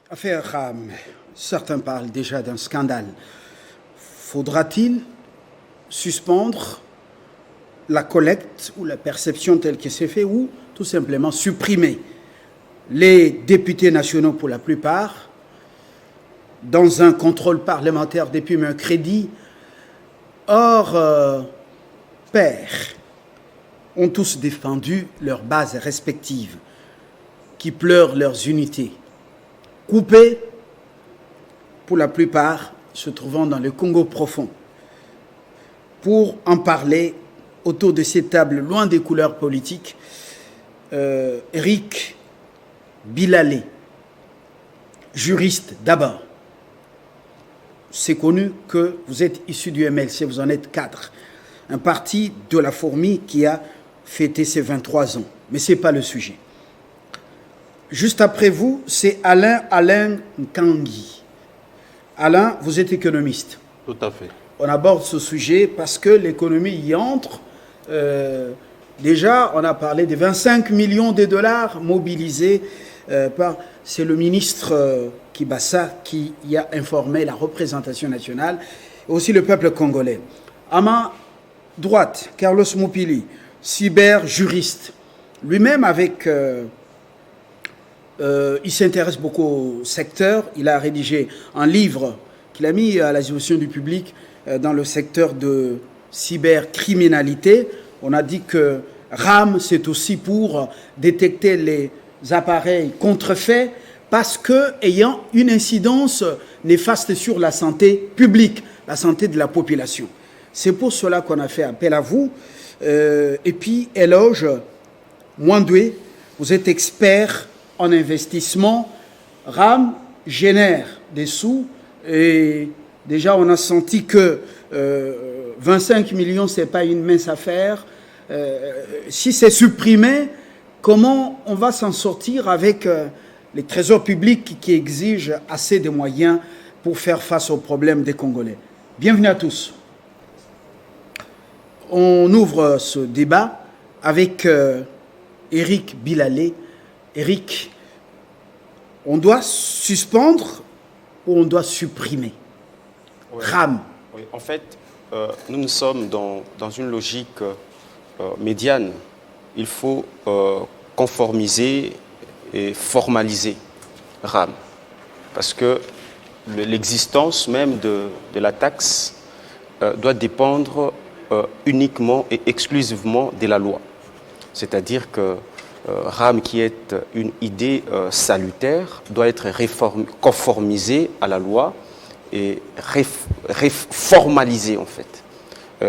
Affaire Ram, certains parlent déjà d'un scandale. Faudra-t-il suspendre la collecte ou la perception telle que c'est fait ou tout simplement supprimer les députés nationaux pour la plupart dans un contrôle parlementaire depuis mercredi hors pair ont tous défendu leurs bases respectives qui pleurent leurs unités coupées pour la plupart se trouvant dans le Congo profond. Pour en parler autour de ces tables, loin des couleurs politiques, Éric Bilalé, juriste d'abord. C'est connu que vous êtes issu du MLC, vous en êtes cadre. Un parti de la fourmi qui a fêté ses 23 ans. Mais ce n'est pas le sujet. Juste après vous, c'est Alain Nkangi. Alain, vous êtes économiste. Tout à fait. On aborde ce sujet parce que l'économie y entre. Déjà, on a parlé des 25 millions de dollars mobilisés par... C'est le ministre Kibassa qui y a informé la représentation nationale et aussi le peuple congolais. À ma droite, Carlos Moupili, cyber-juriste. Lui-même, avec... il s'intéresse beaucoup au secteur. Il a rédigé un livre qu'il a mis à la disposition du public dans le secteur de cybercriminalité. On a dit que RAM, c'est aussi pour détecter les appareils contrefaits parce qu'ayant une incidence néfaste sur la santé publique, la santé de la population. C'est pour cela qu'on a fait appel à vous. Et puis, Éloge Mwandoué, vous êtes expert en investissement. RAM génère des sous et déjà on a senti que 25 millions, ce n'est pas une mince affaire. Si c'est supprimé, comment on va s'en sortir avec les trésors publics qui exigent assez de moyens pour faire face aux problèmes des Congolais? Bienvenue à tous. On ouvre ce débat avec Éric Bilalé. Éric, on doit suspendre ou on doit supprimer? Oui. RAM. Oui. En fait, nous sommes dans une logique médiane. Il faut conformiser et formaliser RAM. Parce que l'existence même de la taxe doit dépendre uniquement et exclusivement de la loi. C'est-à-dire que RAM, qui est une idée salutaire, doit être conformisée à la loi et formalisée en fait.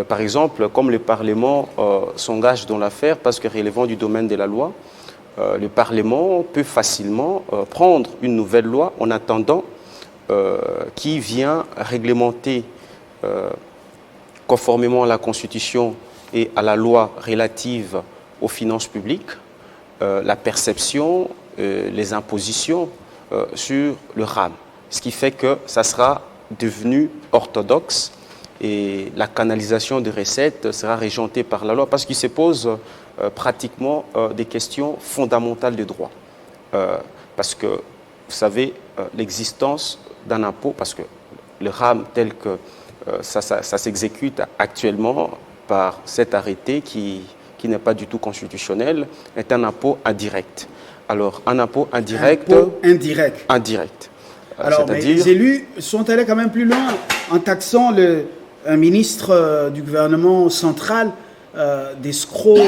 Par exemple, comme le Parlement s'engage dans l'affaire parce que relevant du domaine de la loi, le Parlement peut facilement prendre une nouvelle loi en attendant qui vient réglementer conformément à la Constitution et à la loi relative aux finances publiques, la perception, les impositions sur le RAM. Ce qui fait que ça sera devenu orthodoxe et la canalisation des recettes sera régentée par la loi parce qu'il se pose pratiquement des questions fondamentales de droit. Parce que, vous savez, l'existence d'un impôt, parce que le RAM tel que ça s'exécute actuellement par cet arrêté qui n'est pas du tout constitutionnel, est un impôt indirect. Alors, un impôt indirect... Impôt indirect. Indirect. Alors, mais les élus sont allés quand même plus loin en taxant un ministre du gouvernement central d'escroc.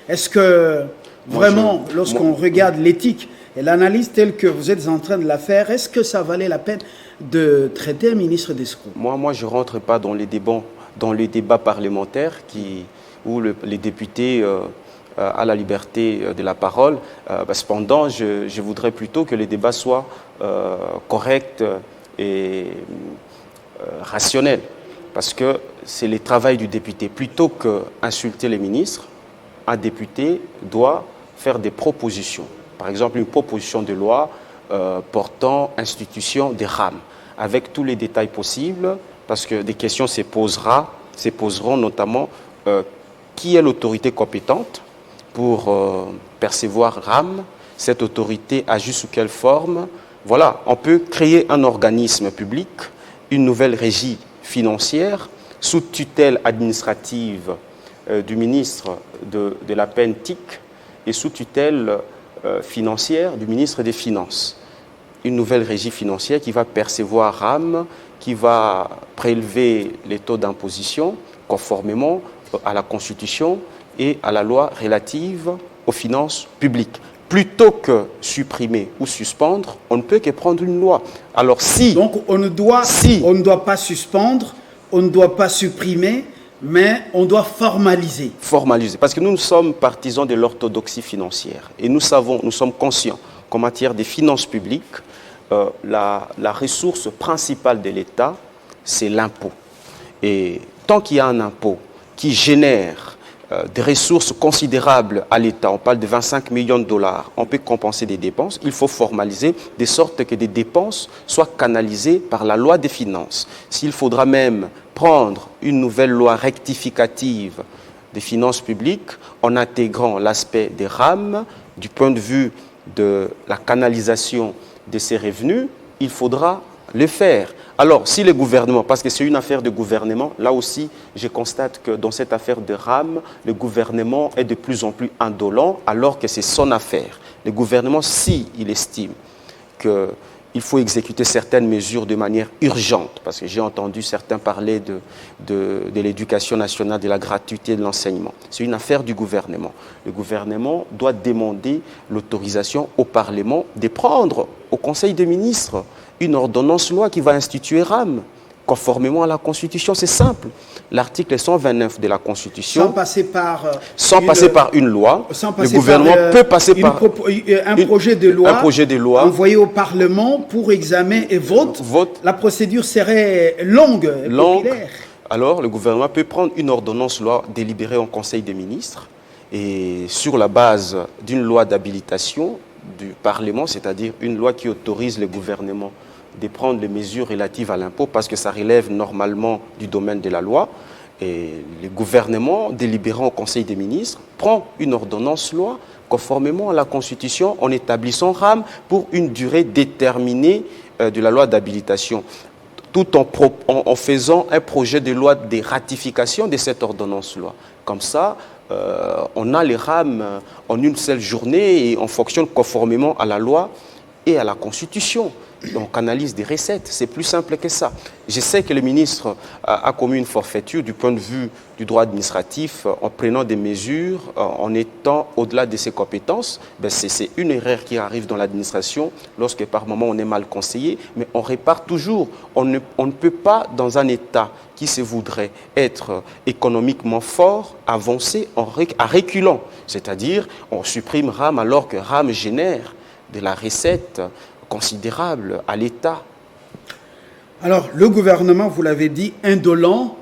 Est-ce que, vraiment, lorsqu'on regarde l'éthique et l'analyse telle que vous êtes en train de la faire, est-ce que ça valait la peine de traiter un ministre d'escroc? Moi, je ne rentre pas dans les débats parlementaires où les députés a la liberté de la parole. Cependant, je voudrais plutôt que les débats soient corrects et rationnels. Parce que c'est le travail du député. Plutôt qu'insulter les ministres, un député doit faire des propositions. Par exemple, une proposition de loi portant institution des RAM, avec tous les détails possibles, parce que des questions se poseront notamment qui est l'autorité compétente pour percevoir RAM, cette autorité agit sous quelle forme, Voilà, on peut créer un organisme public, une nouvelle régie financière, sous tutelle administrative du ministre de la peine TIC et sous tutelle financière du ministre des Finances. Une nouvelle régie financière qui va percevoir RAM, qui va prélever les taux d'imposition conformément à la Constitution et à la loi relative aux finances publiques. Plutôt que supprimer ou suspendre, on ne peut que prendre une loi. Alors si... Donc on ne doit pas suspendre, on ne doit pas supprimer, mais on doit formaliser. Formaliser. Parce que nous sommes partisans de l'orthodoxie financière. Et nous sommes conscients qu'en matière des finances publiques, la ressource principale de l'État, c'est l'impôt. Et tant qu'il y a un impôt qui génère des ressources considérables à l'État, on parle de 25 millions de dollars, on peut compenser des dépenses, il faut formaliser de sorte que des dépenses soient canalisées par la loi des finances. S'il faudra même prendre une nouvelle loi rectificative des finances publiques en intégrant l'aspect des RAM, du point de vue de la canalisation de ces revenus, il faudra le faire. Alors, si le gouvernement, parce que c'est une affaire de gouvernement, là aussi, je constate que dans cette affaire de RAM, le gouvernement est de plus en plus indolent, alors que c'est son affaire. Le gouvernement, s'il estime qu'il faut exécuter certaines mesures de manière urgente, parce que j'ai entendu certains parler de l'éducation nationale, de la gratuité de l'enseignement. C'est une affaire du gouvernement. Le gouvernement doit demander l'autorisation au Parlement de prendre au Conseil des ministres une ordonnance-loi qui va instituer RAM, conformément à la Constitution. C'est simple. L'article 129 de la Constitution, sans passer par une loi, le gouvernement peut passer par un projet de loi envoyé au Parlement pour examen et vote. La procédure serait longue. Populaire. Alors, le gouvernement peut prendre une ordonnance-loi délibérée en Conseil des ministres et sur la base d'une loi d'habilitation du Parlement, c'est-à-dire une loi qui autorise le gouvernement de prendre les mesures relatives à l'impôt parce que ça relève normalement du domaine de la loi. Et le gouvernement, délibérant au Conseil des ministres, prend une ordonnance-loi conformément à la Constitution en établissant RAM pour une durée déterminée de la loi d'habilitation, tout en faisant un projet de loi de ratification de cette ordonnance-loi. Comme ça, on a les RAM en une seule journée et on fonctionne conformément à la loi et à la Constitution. On canalise des recettes, c'est plus simple que ça. Je sais que le ministre a commis une forfaiture du point de vue du droit administratif en prenant des mesures, en étant au-delà de ses compétences. C'est une erreur qui arrive dans l'administration lorsque par moment on est mal conseillé, mais on répare toujours. On ne peut pas, dans un État qui se voudrait être économiquement fort, avancer à reculant. C'est-à-dire, on supprime RAM alors que RAM génère de la recette considérable à l'État. Alors, le gouvernement, vous l'avez dit, indolent,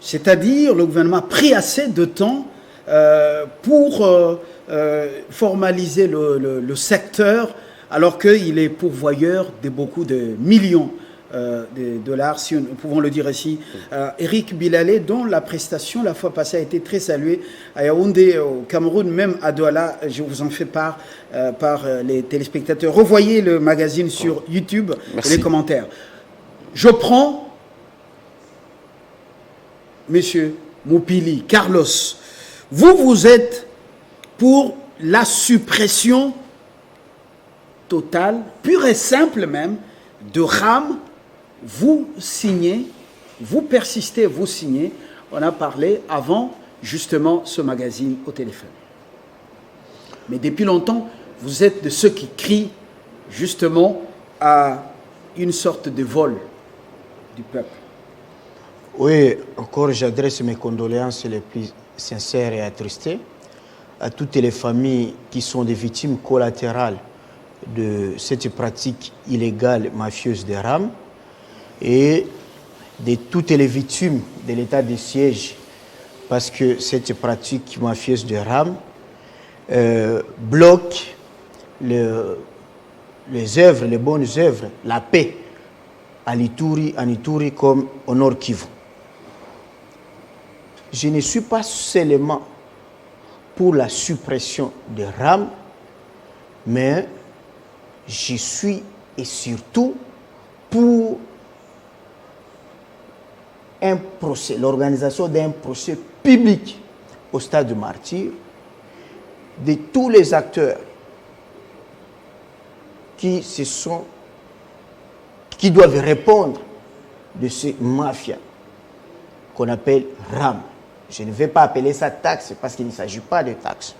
c'est-à-dire le gouvernement a pris assez de temps pour formaliser le secteur, alors qu'il est pourvoyeur de beaucoup de millions de dollars, si nous pouvons le dire ici. Eric Bilalé, dont la prestation la fois passée a été très saluée à Yaoundé, au Cameroun, même à Douala, je vous en fais part par les téléspectateurs. Revoyez le magazine sur YouTube. Merci. Et les commentaires. Je prends Monsieur Moupili, Carlos, vous êtes pour la suppression totale, pure et simple même, de RAM. Vous signez, vous persistez, vous signez. On a parlé avant justement ce magazine au téléphone. Mais depuis longtemps, vous êtes de ceux qui crient justement à une sorte de vol du peuple. Oui, encore j'adresse mes condoléances les plus sincères et attristées à toutes les familles qui sont des victimes collatérales de cette pratique illégale mafieuse des RAM et de toutes les victimes de l'état de siège, parce que cette pratique mafieuse de RAM bloque les œuvres, les bonnes œuvres, la paix en Ituri comme au Nord Kivu. Je ne suis pas seulement pour la suppression de RAM, mais je suis et surtout pour un procès, l'organisation d'un procès public au stade de martyr de tous les acteurs qui doivent répondre de ces mafias qu'on appelle RAM. Je ne vais pas appeler ça taxe parce qu'il ne s'agit pas de taxe.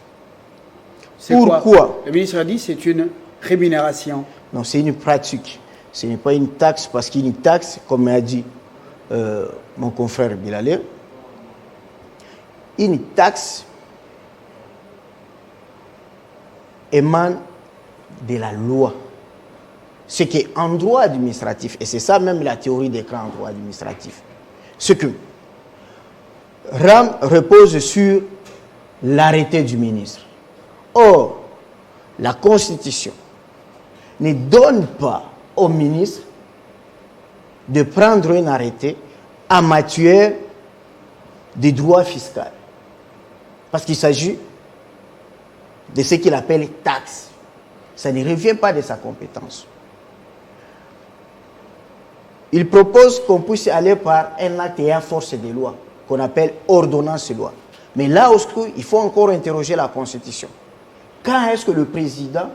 Pourquoi? Le ministre a dit que c'est une rémunération. Non, c'est une pratique. Ce n'est pas une taxe parce qu'une taxe, comme a dit mon confrère Bilalé, une taxe émane de la loi. Ce qui est en droit administratif, et c'est ça même la théorie des grands droits administratifs, c'est que RAM repose sur l'arrêté du ministre. Or, la Constitution ne donne pas au ministre de prendre un arrêté en matière de droit fiscal. Parce qu'il s'agit de ce qu'il appelle taxes. Ça ne revient pas de sa compétence. Il propose qu'on puisse aller par un acte et un force de loi, qu'on appelle ordonnance de loi. Mais là aussi, il faut encore interroger la Constitution. Quand est-ce que le président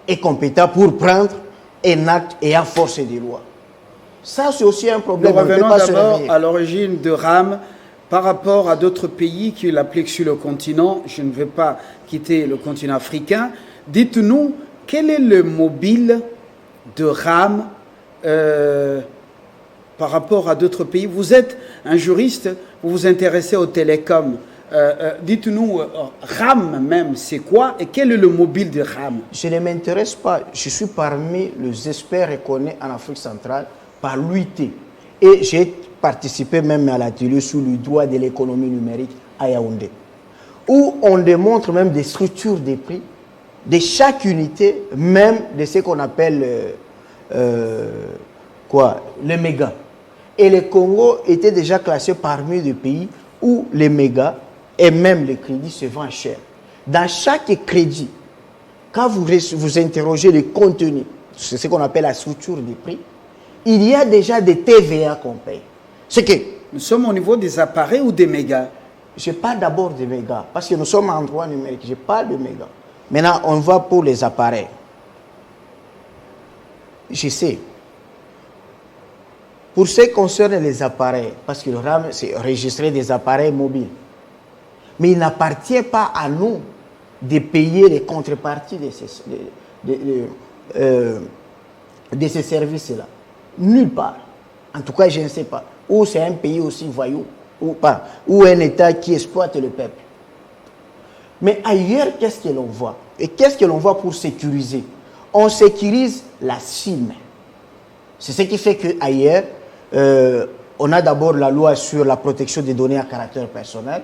est compétent pour prendre un acte et un force de loi? Ça, c'est aussi un problème. Nous revenons d'abord à l'origine de RAM par rapport à d'autres pays qui l'appliquent sur le continent. Je ne vais pas quitter le continent africain. Dites-nous, quel est le mobile de RAM par rapport à d'autres pays? Vous êtes un juriste, vous vous intéressez aux télécoms. Dites-nous, RAM même, c'est quoi et quel est le mobile de RAM? Je ne m'intéresse pas. Je suis parmi les experts reconnus en Afrique centrale par l'UIT. Et j'ai participé même à l'atelier sur le droit de l'économie numérique à Yaoundé, où on démontre même des structures des prix de chaque unité, même de ce qu'on appelle les mégas. Et le Congo était déjà classé parmi les pays où les mégas et même les crédits se vendent cher. Dans chaque crédit, quand vous interrogez le contenu, c'est ce qu'on appelle la structure des prix, il y a déjà des TVA qu'on paye. C'est que nous sommes au niveau des appareils ou des mégas? Je parle d'abord des mégas, parce que nous sommes en droit numérique, je parle de mégas. Maintenant, on va pour les appareils. Je sais. Pour ce qui concerne les appareils, parce que le RAM, c'est enregistrer des appareils mobiles. Mais il n'appartient pas à nous de payer les contreparties de ces services-là. Nulle part. En tout cas, je ne sais pas. Ou c'est un pays aussi voyou, ou pas. Ou un État qui exploite le peuple. Mais ailleurs, qu'est-ce que l'on voit? Et qu'est-ce que l'on voit pour sécuriser? On sécurise la SIM. C'est ce qui fait qu'ailleurs, on a d'abord la loi sur la protection des données à caractère personnel.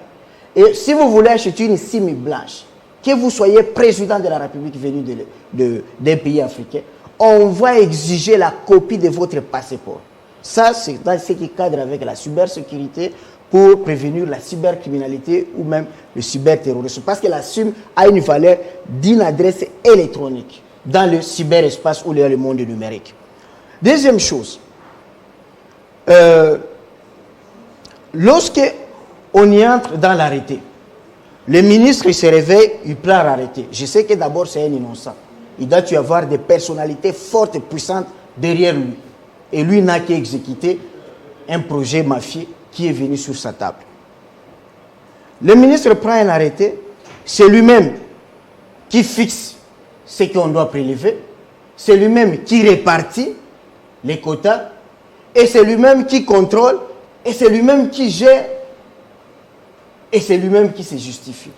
Et si vous voulez acheter une SIM blanche, que vous soyez président de la République venu d'un pays africain, on va exiger la copie de votre passeport. Ça, c'est dans ce qui cadre avec la cybersécurité pour prévenir la cybercriminalité ou même le cyberterrorisme. Parce que la SIM a une valeur d'une adresse électronique dans le cyberespace ou dans le monde numérique. Deuxième chose, lorsque on y entre dans l'arrêté, le ministre il se réveille, il prend l'arrêté. Je sais que d'abord c'est un innocent. Il doit y avoir des personnalités fortes et puissantes derrière lui. Et lui n'a qu'à exécuter un projet mafieux qui est venu sur sa table. Le ministre prend un arrêté, c'est lui-même qui fixe ce qu'on doit prélever, c'est lui-même qui répartit les quotas, et c'est lui-même qui contrôle, et c'est lui-même qui gère, et c'est lui-même qui se justifie.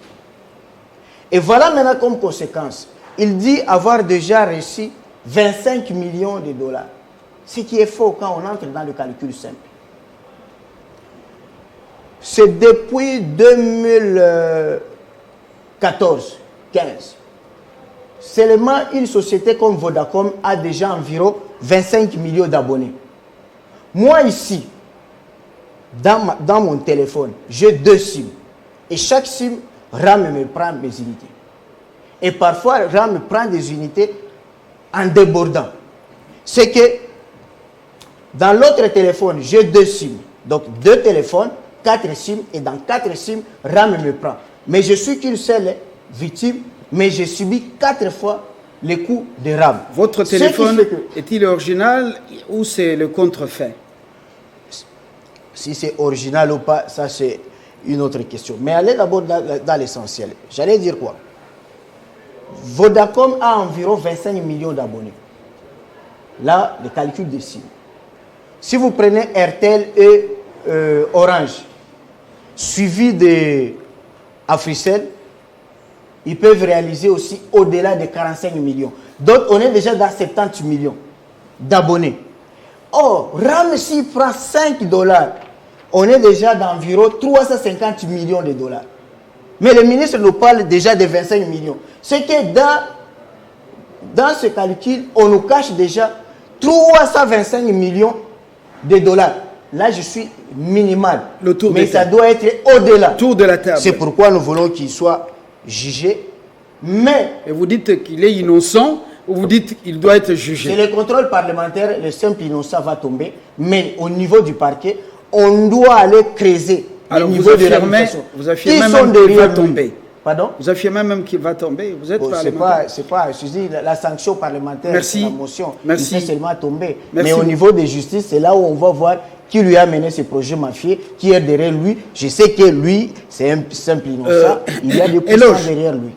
Et voilà maintenant comme conséquence, il dit avoir déjà reçu 25 millions de dollars. Ce qui est faux quand on entre dans le calcul simple. C'est depuis 2014, 15. Seulement une société comme Vodacom a déjà environ 25 millions d'abonnés. Moi ici, dans mon téléphone, j'ai 2 SIM. Et chaque SIM, RAM me prend mes unités. Et parfois, RAM me prend des unités en débordant. C'est que dans l'autre téléphone, j'ai 2 SIM. Donc 2 téléphones, 4 SIM, et dans 4 SIM, RAM me prend. Mais je suis qu'une seule victime, mais j'ai subi 4 fois les coups de RAM. Votre téléphone est-il original ou c'est le contrefait? Si c'est original ou pas, ça c'est une autre question. Mais allez d'abord dans l'essentiel. J'allais dire quoi? Vodacom a environ 25 millions d'abonnés. Là, le calcul des SIM. Si vous prenez RTL et Orange, suivi de Africell, ils peuvent réaliser aussi au-delà de 45 millions. Donc, on est déjà dans 70 millions d'abonnés. Or, RAM, s'il prend 5 $, on est déjà d'environ 350 millions de dollars. Mais le ministre nous parle déjà de 25 millions. C'est que dans ce calcul, on nous cache déjà 325 millions de dollars. Là, je suis minimal. Mais ça doit être au-delà. Tour de la table. C'est pourquoi nous voulons qu'il soit jugé. Mais... Et vous dites qu'il est innocent ou vous dites qu'il doit être jugé? C'est le contrôle parlementaire, le simple innocent va tomber. Mais au niveau du parquet, on doit aller creuser. Alors vous affirmez même qu'il va tomber. Pardon? Vous affirmez même qu'il va tomber. Vous êtes parlementaire. C'est pas, je dis, la sanction parlementaire, c'est la motion. Merci. Il peut seulement tomber. Merci. Mais au niveau de justice, c'est là où on va voir qui lui a mené ce projet mafieux, qui est derrière lui. Je sais que lui, c'est un simple innocent. Il y a des puissants derrière lui.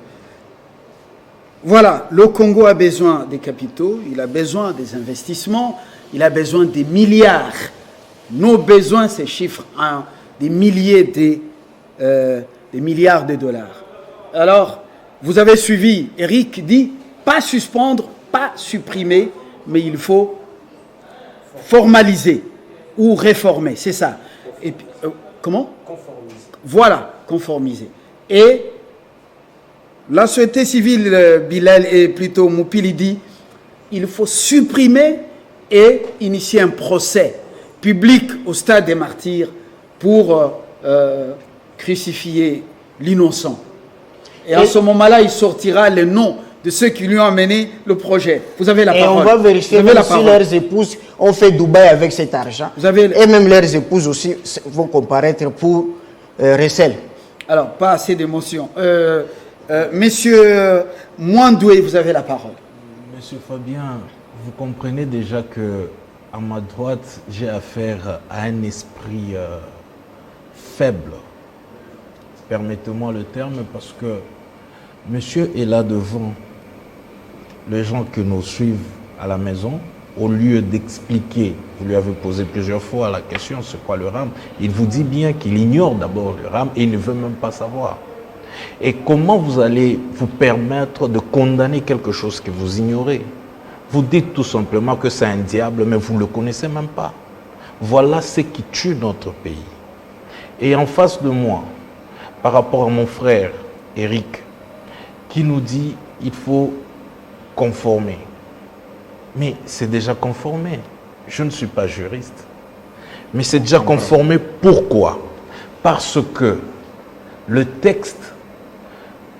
Voilà, le Congo a besoin des capitaux, il a besoin des investissements, il a besoin des milliards. Nos besoins, ces chiffres, hein, des milliers, des milliards de dollars. Alors, vous avez suivi, Eric dit, pas suspendre, pas supprimer, mais il faut formaliser ou réformer, c'est ça. Et puis, comment? Conformiser. Voilà, conformiser. Et la société civile, Bilal et plutôt Moupili dit, il faut supprimer et initier un procès public au stade des martyrs pour crucifier l'innocent. Et à ce moment-là, il sortira le nom de ceux qui lui ont amené le projet. Vous avez la parole. Et on va vérifier même si leurs épouses ont fait Dubaï avec cet argent. Et même leurs épouses aussi vont comparaître pour recel. Alors, pas assez d'émotion. Monsieur Mwandoué, vous avez la parole. Monsieur Fabien, vous comprenez déjà que à ma droite, j'ai affaire à un esprit faible. Permettez-moi le terme parce que monsieur est là devant les gens qui nous suivent à la maison. Au lieu d'expliquer, vous lui avez posé plusieurs fois la question, c'est quoi le RAM? Il vous dit bien qu'il ignore d'abord le RAM et il ne veut même pas savoir. Et comment vous allez vous permettre de condamner quelque chose que vous ignorez? Vous dites tout simplement que c'est un diable, mais vous ne le connaissez même pas. Voilà ce qui tue notre pays. Et en face de moi, par rapport à mon frère Eric, qui nous dit qu'il faut conformer. Mais c'est déjà conformé. Je ne suis pas juriste. Mais c'est déjà conformé. Pourquoi? Parce que le texte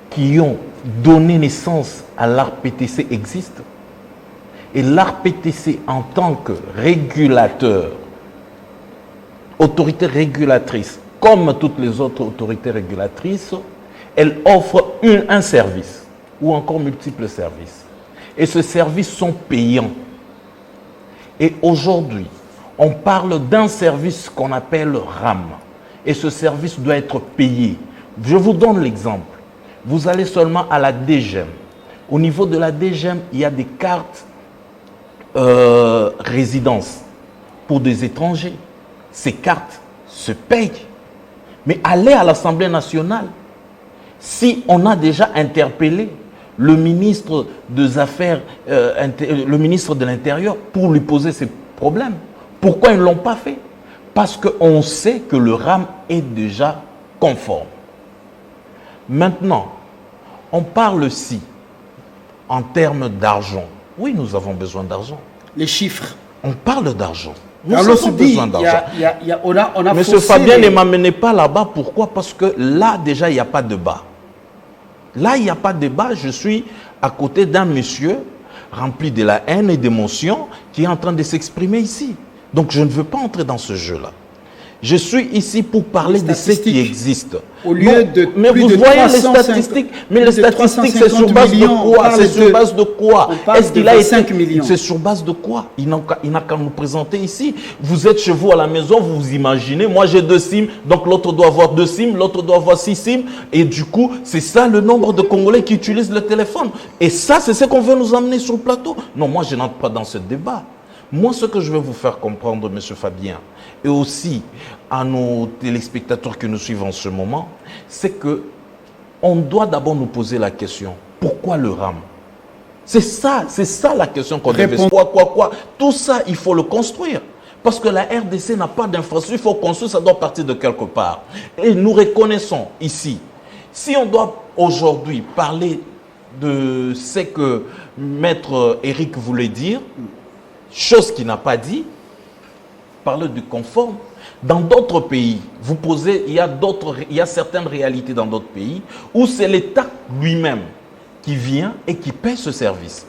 qui ont donné naissance à l'ARPTC existe. Et l'ARPTC en tant que régulateur, autorité régulatrice, comme toutes les autres autorités régulatrices, elle offre un service ou encore multiples services. Et ces services sont payants. Et aujourd'hui, on parle d'un service qu'on appelle RAM. Et ce service doit être payé. Je vous donne l'exemple. Vous allez seulement à la DGEM. Au niveau de la DGEM, il y a des cartes résidence pour des étrangers. Ces cartes se payent. Mais allez à l'Assemblée nationale. Si on a déjà interpellé le ministre des Affaires, le ministre de l'Intérieur pour lui poser ces problèmes, pourquoi ils ne l'ont pas fait? Parce qu'on sait que le RAM est déjà conforme. Maintenant, on parle aussi en termes d'argent. Oui, nous avons besoin d'argent. Les chiffres. On parle d'argent. Nous avons besoin d'argent. On a Monsieur Fabien, ne m'amenez pas là-bas. Pourquoi? Parce que là, déjà, il n'y a pas de débat. Là, il n'y a pas de débat. Je suis à côté d'un monsieur rempli de la haine et d'émotion qui est en train de s'exprimer ici. Donc je ne veux pas entrer dans ce jeu-là. Je suis ici pour parler de ce qui existe. Au lieu de mais plus vous de voyez 350, les statistiques, mais les statistiques c'est sur base de quoi? C'est sur base de quoi? Est-ce qu'il a été 5 millions. C'est sur base de quoi? Il n'a qu'à nous présenter ici. Vous êtes chez vous à la maison, vous vous imaginez, moi j'ai 2 SIM, donc l'autre doit avoir 2 SIM, l'autre doit avoir 6 SIM, et du coup, c'est ça le nombre de Congolais qui utilisent le téléphone. Et ça, c'est ce qu'on veut nous amener sur le plateau. Non, moi je n'entre pas dans ce débat. Moi, ce que je veux vous faire comprendre, M. Fabien, et aussi à nos téléspectateurs qui nous suivent en ce moment, c'est que on doit d'abord nous poser la question, pourquoi le RAM? C'est ça la question qu'on devait se poser. Quoi? Tout ça, il faut le construire. Parce que la RDC n'a pas d'infrastructure, il faut construire, ça doit partir de quelque part. Et nous reconnaissons ici, si on doit aujourd'hui parler de ce que Maître Eric voulait dire, chose qu'il n'a pas dit, parler du conforme. Dans d'autres pays, vous posez, il y a certaines réalités dans d'autres pays où c'est l'État lui-même qui vient et qui paie ce service.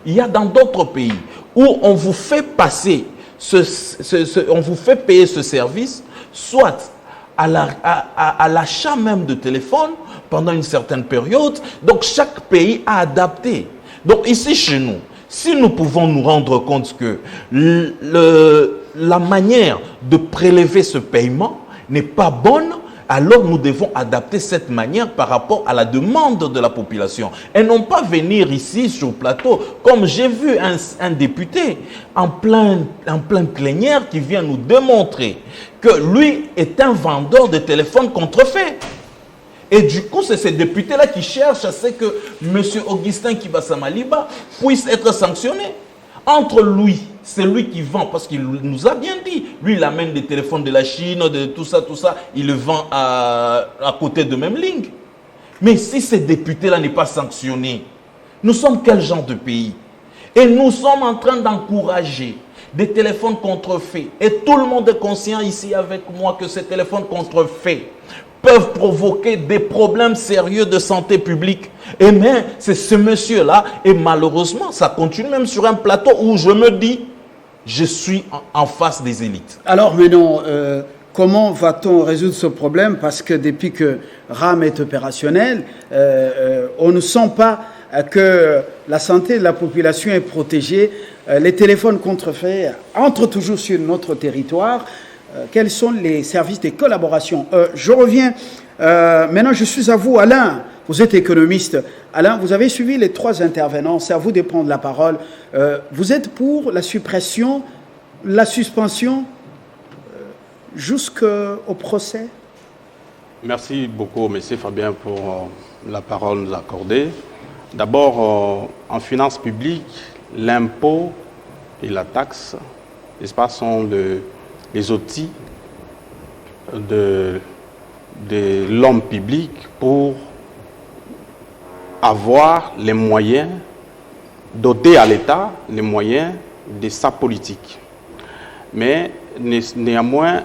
Il y a dans d'autres pays où on vous fait passer, on vous fait payer ce service, soit à l'achat même de téléphone pendant une certaine période. Donc chaque pays a adapté. Donc ici chez nous, si nous pouvons nous rendre compte que la manière de prélever ce paiement n'est pas bonne, alors nous devons adapter cette manière par rapport à la demande de la population. Et non pas venir ici sur le plateau, comme j'ai vu un député en plein plénière qui vient nous démontrer que lui est un vendeur de téléphones contrefaits. Et du coup, c'est ces députés-là qui cherchent à ce que M. Augustin Kibasa Maliba puisse être sanctionné. Entre lui, c'est lui qui vend, parce qu'il nous a bien dit, lui il amène des téléphones de la Chine, de tout ça, il le vend à côté de même ligne. Mais si ces députés-là n'est pas sanctionné, nous sommes quel genre de pays? Et nous sommes en train d'encourager des téléphones contrefaits. Et tout le monde est conscient ici avec moi que ces téléphones contrefaits peuvent provoquer des problèmes sérieux de santé publique. Et mais c'est ce monsieur-là, et malheureusement, ça continue même sur un plateau où je me dis, je suis en face des élites. Alors maintenant, comment va-t-on résoudre ce problème? Parce que depuis que RAM est opérationnel, on ne sent pas que la santé de la population est protégée. Les téléphones contrefaits entrent toujours sur notre territoire. Quels sont les services de collaboration? Je reviens, maintenant je suis à vous, Alain, vous êtes économiste. Alain, vous avez suivi les 3 intervenants, c'est à vous de prendre la parole. Vous êtes pour la suppression, la suspension jusqu'au procès? Merci beaucoup, M. Fabien, pour la parole nous accordée. D'abord, en finances publiques, l'impôt et la taxe, n'est-ce pas, sont les outils de l'homme public pour avoir les moyens, doter à l'État les moyens de sa politique. Mais néanmoins,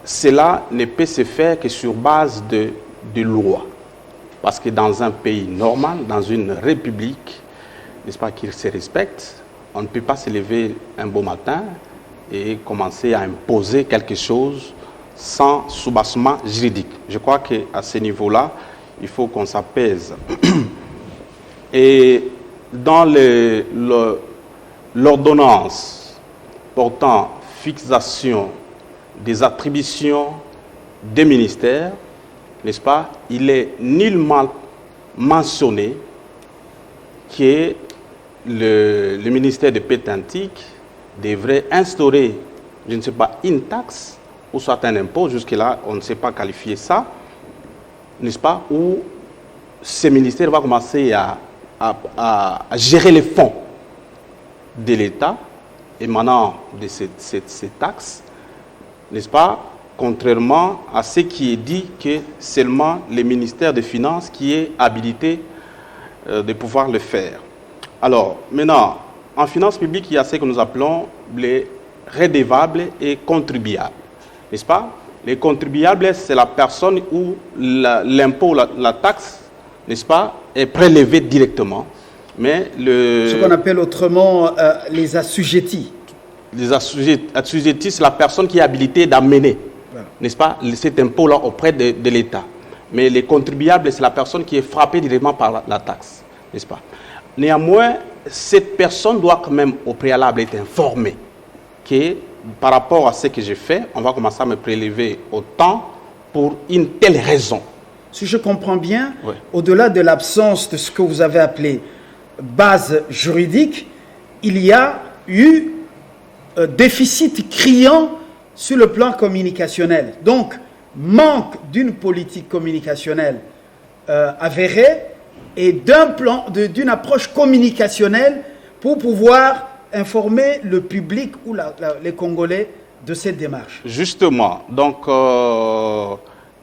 cela ne peut se faire que sur base de lois. Parce que dans un pays normal, dans une république, n'est-ce pas, qui se respecte, on ne peut pas se lever un beau matin et commencer à imposer quelque chose sans soubassement juridique. Je crois qu'à ce niveau-là, il faut qu'on s'apaise. Et dans l'ordonnance portant fixation des attributions des ministères, n'est-ce pas, il est nullement mentionné que le ministère de Pétantique devrait instaurer, je ne sais pas, une taxe ou soit un impôt, jusque-là, on ne sait pas qualifier ça, n'est-ce pas, où ce ministère va commencer à gérer les fonds de l'État émanant de ces taxes, n'est-ce pas, contrairement à ce qui est dit que seulement le ministère des Finances qui est habilité de pouvoir le faire. Alors, maintenant, en finances publiques, il y a ce que nous appelons les redevables et contribuables. N'est-ce pas? Les contribuables, c'est la personne où l'impôt, la taxe, n'est-ce pas, est prélevée directement. Mais Ce qu'on appelle autrement les assujettis. les assujettis, c'est la personne qui est habilitée d'amener, Voilà. n'est-ce pas, cet impôt-là auprès de l'État. Mais les contribuables, c'est la personne qui est frappée directement par la taxe, n'est-ce pas. Néanmoins, cette personne doit quand même au préalable être informée que par rapport à ce que j'ai fait, on va commencer à me prélever autant pour une telle raison. Si je comprends bien, Ouais. au-delà de l'absence de ce que vous avez appelé base juridique, il y a eu déficit criant sur le plan communicationnel. Donc, manque d'une politique communicationnelle avérée et d'une approche communicationnelle pour pouvoir informer le public ou les Congolais de cette démarche. Justement, donc,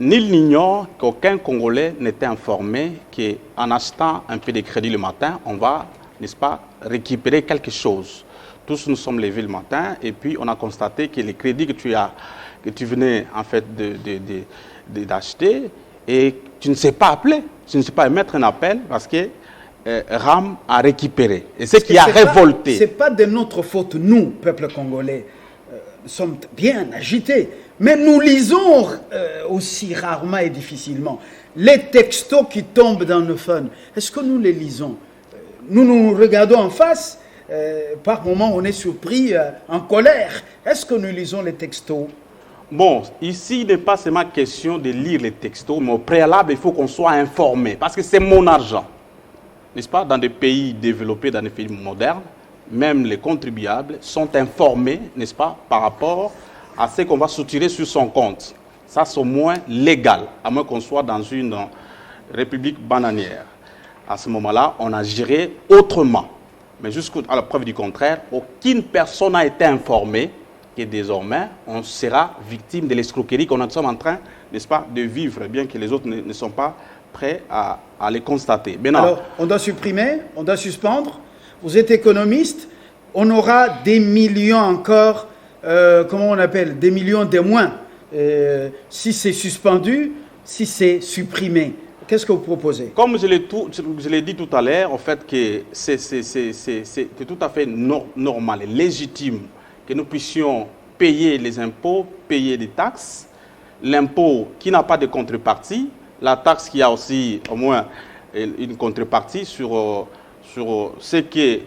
nul n'ignore qu'aucun Congolais n'était informé qu'en achetant un peu de crédit le matin, on va, n'est-ce pas, récupérer quelque chose. Tous nous sommes levés le matin et puis on a constaté que les crédits que tu venais en fait d'acheter et tu ne sais pas appeler, tu ne sais pas émettre un appel parce que RAM a récupéré. Et ce qui a révolté. Ce n'est pas de notre faute, nous, peuple congolais. Nous sommes bien agités. Mais nous lisons aussi rarement et difficilement. Les textos qui tombent dans nos phones, est-ce que nous les lisons? Nous nous regardons en face. Par moments, on est surpris, en colère. Est-ce que nous lisons les textos? Bon, ici, il n'est pas seulement question de lire les textos, mais au préalable, il faut qu'on soit informé. Parce que c'est mon argent. N'est-ce pas? Dans des pays développés, dans des pays modernes, même les contribuables sont informés, n'est-ce pas, par rapport à ce qu'on va soutirer sur son compte. Ça, c'est au moins légal, à moins qu'on soit dans une république bananière. À ce moment-là, on agirait autrement. Mais jusqu'à la preuve du contraire, aucune personne n'a été informée que désormais, on sera victime de l'escroquerie qu'on est en train, n'est-ce pas, de vivre, bien que les autres ne sont pas prêts à les constater. Maintenant, alors, on doit supprimer, on doit suspendre. Vous êtes économiste, on aura des millions encore, comment on appelle, des millions de moins, si c'est suspendu, si c'est supprimé. Qu'est-ce que vous proposez? Comme je l'ai dit tout à l'heure, en fait, que c'est tout à fait normal et légitime que nous puissions payer les impôts, payer des taxes, l'impôt qui n'a pas de contrepartie, la taxe qui a aussi au moins une contrepartie sur ce que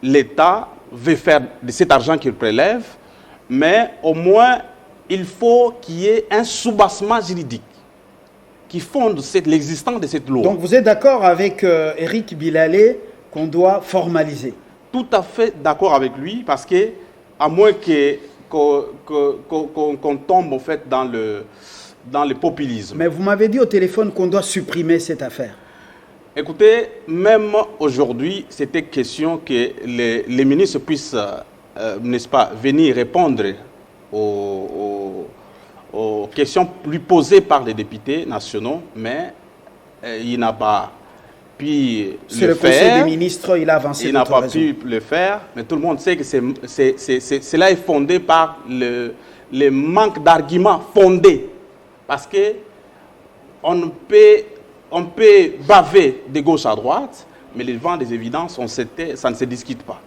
l'État veut faire de cet argent qu'il prélève, mais au moins il faut qu'il y ait un soubassement juridique qui fonde l'existence de cette loi. Donc vous êtes d'accord avec Éric Bilalé qu'on doit formaliser? Tout à fait d'accord avec lui, parce que à moins qu'on tombe en fait dans le populisme. Mais vous m'avez dit au téléphone qu'on doit supprimer cette affaire. Écoutez, même aujourd'hui, c'était question que les ministres puissent, n'est-ce pas, venir répondre aux questions lui posées par les députés nationaux, mais il n'a pas pu C'est le le Conseil faire. des ministres, il a avancé. Il n'a votre pas raison. pu le faire, mais tout le monde sait que cela est fondé par le manque d'arguments fondés. Parce que on peut baver de gauche à droite, mais devant des évidences, ça ne se discute pas.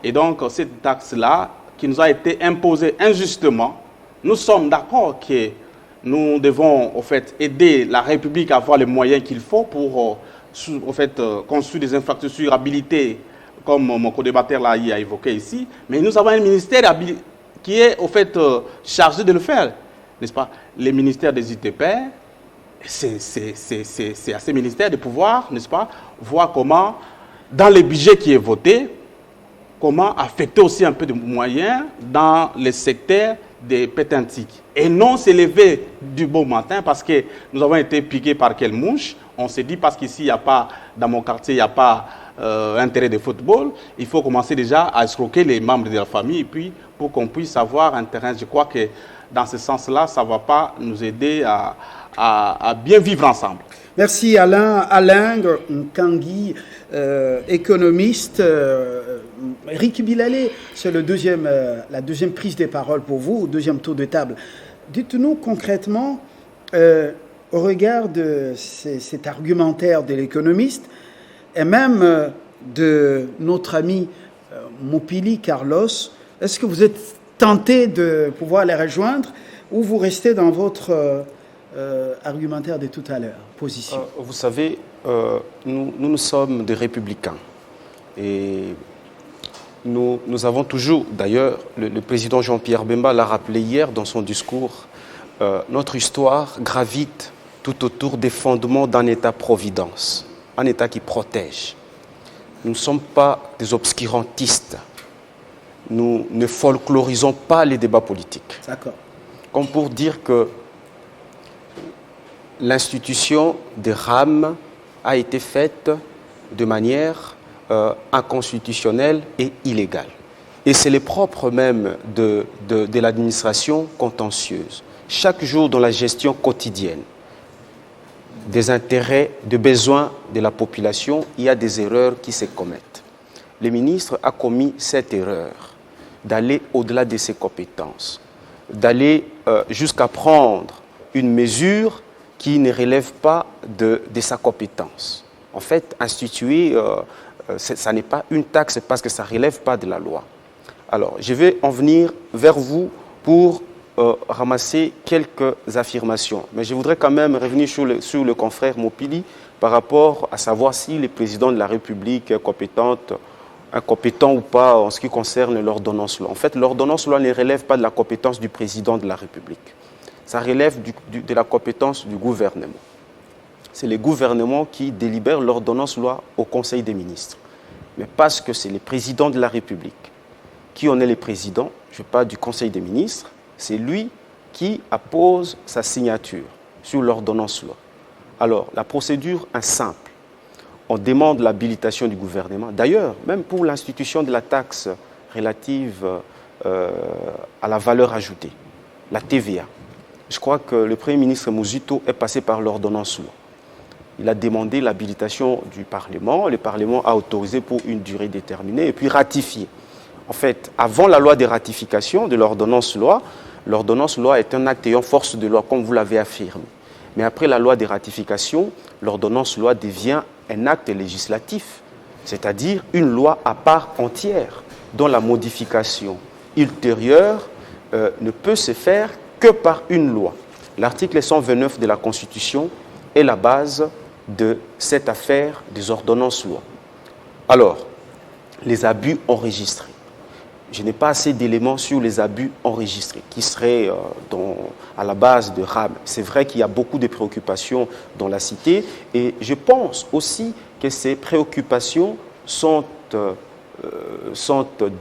Et donc, cette taxe-là, qui nous a été imposée injustement, nous sommes d'accord que nous devons en fait, aider la République à avoir les moyens qu'il faut pour en fait, construire des infrastructures habilitées, comme mon co-débatteur l'a évoqué ici. Mais nous avons un ministère qui est en fait, chargé de le faire, n'est-ce pas? Les ministères des ITP, c'est à ces ministères de pouvoir, n'est-ce pas, voir comment, dans le budget qui est voté, comment affecter aussi un peu de moyens dans les secteurs des pétantiques. Et non s'élever du bon matin parce que nous avons été piqués par quelle mouche. On s'est dit parce qu'ici, il n'y a pas, dans mon quartier, il n'y a pas intérêt de football. Il faut commencer déjà à escroquer les membres de la famille et puis pour qu'on puisse avoir un terrain. Je crois que dans ce sens-là, ça ne va pas nous aider à bien vivre ensemble. Merci Alain Nkangui, économiste. Éric Bilalé, c'est la deuxième prise de parole pour vous, deuxième tour de table. Dites-nous concrètement, au regard de cet argumentaire de l'économiste, et même de notre ami Mopili Carlos. Est-ce que vous êtes tenté de pouvoir les rejoindre ou vous restez dans votre argumentaire de tout à l'heure, position? Vous savez, nous sommes des républicains. Et nous avons toujours, d'ailleurs, le président Jean-Pierre Bemba l'a rappelé hier dans son discours, notre histoire gravite tout autour des fondements d'un État-providence, un État qui protège. Nous ne sommes pas des obscurantistes. Nous ne folklorisons pas les débats politiques. D'accord. Comme pour dire que l'institution des RAM a été faite de manière inconstitutionnelle et illégale. Et c'est le propre même de l'administration contentieuse. Chaque jour dans la gestion quotidienne des intérêts, des besoins de la population, il y a des erreurs qui se commettent. Le ministre a commis cette erreur d'aller au-delà de ses compétences, d'aller jusqu'à prendre une mesure qui ne relève pas de sa compétence. En fait, instituer, ça n'est pas une taxe parce que ça ne relève pas de la loi. Alors, je vais en venir vers vous pour ramasser quelques affirmations. Mais je voudrais quand même revenir sur le confrère Mopili par rapport à savoir si le président de la République est incompétent ou pas en ce qui concerne l'ordonnance loi. En fait, l'ordonnance loi ne relève pas de la compétence du président de la République. Ça relève de la compétence du gouvernement. C'est le gouvernement qui délibère l'ordonnance loi au Conseil des ministres. Mais parce que c'est le président de la République qui en est le président, je parle du Conseil des ministres, c'est lui qui appose sa signature sur l'ordonnance loi. Alors, la procédure est simple. On demande l'habilitation du gouvernement. D'ailleurs, même pour l'institution de la taxe relative à la valeur ajoutée, la TVA, je crois que le Premier ministre Mouzito est passé par l'ordonnance loi. Il a demandé l'habilitation du Parlement. Le Parlement a autorisé pour une durée déterminée et puis ratifié. En fait, avant la loi de ratification de l'ordonnance loi est un acte ayant force de loi, comme vous l'avez affirmé. Mais après la loi de ratification, l'ordonnance loi devient un acte législatif, c'est-à-dire une loi à part entière, dont la modification ultérieure ne peut se faire que par une loi. L'article 129 de la Constitution est la base de cette affaire des ordonnances loi. Alors, les abus enregistrés. Je n'ai pas assez d'éléments sur les abus enregistrés qui seraient à la base de RAM. C'est vrai qu'il y a beaucoup de préoccupations dans la cité et je pense aussi que ces préoccupations sont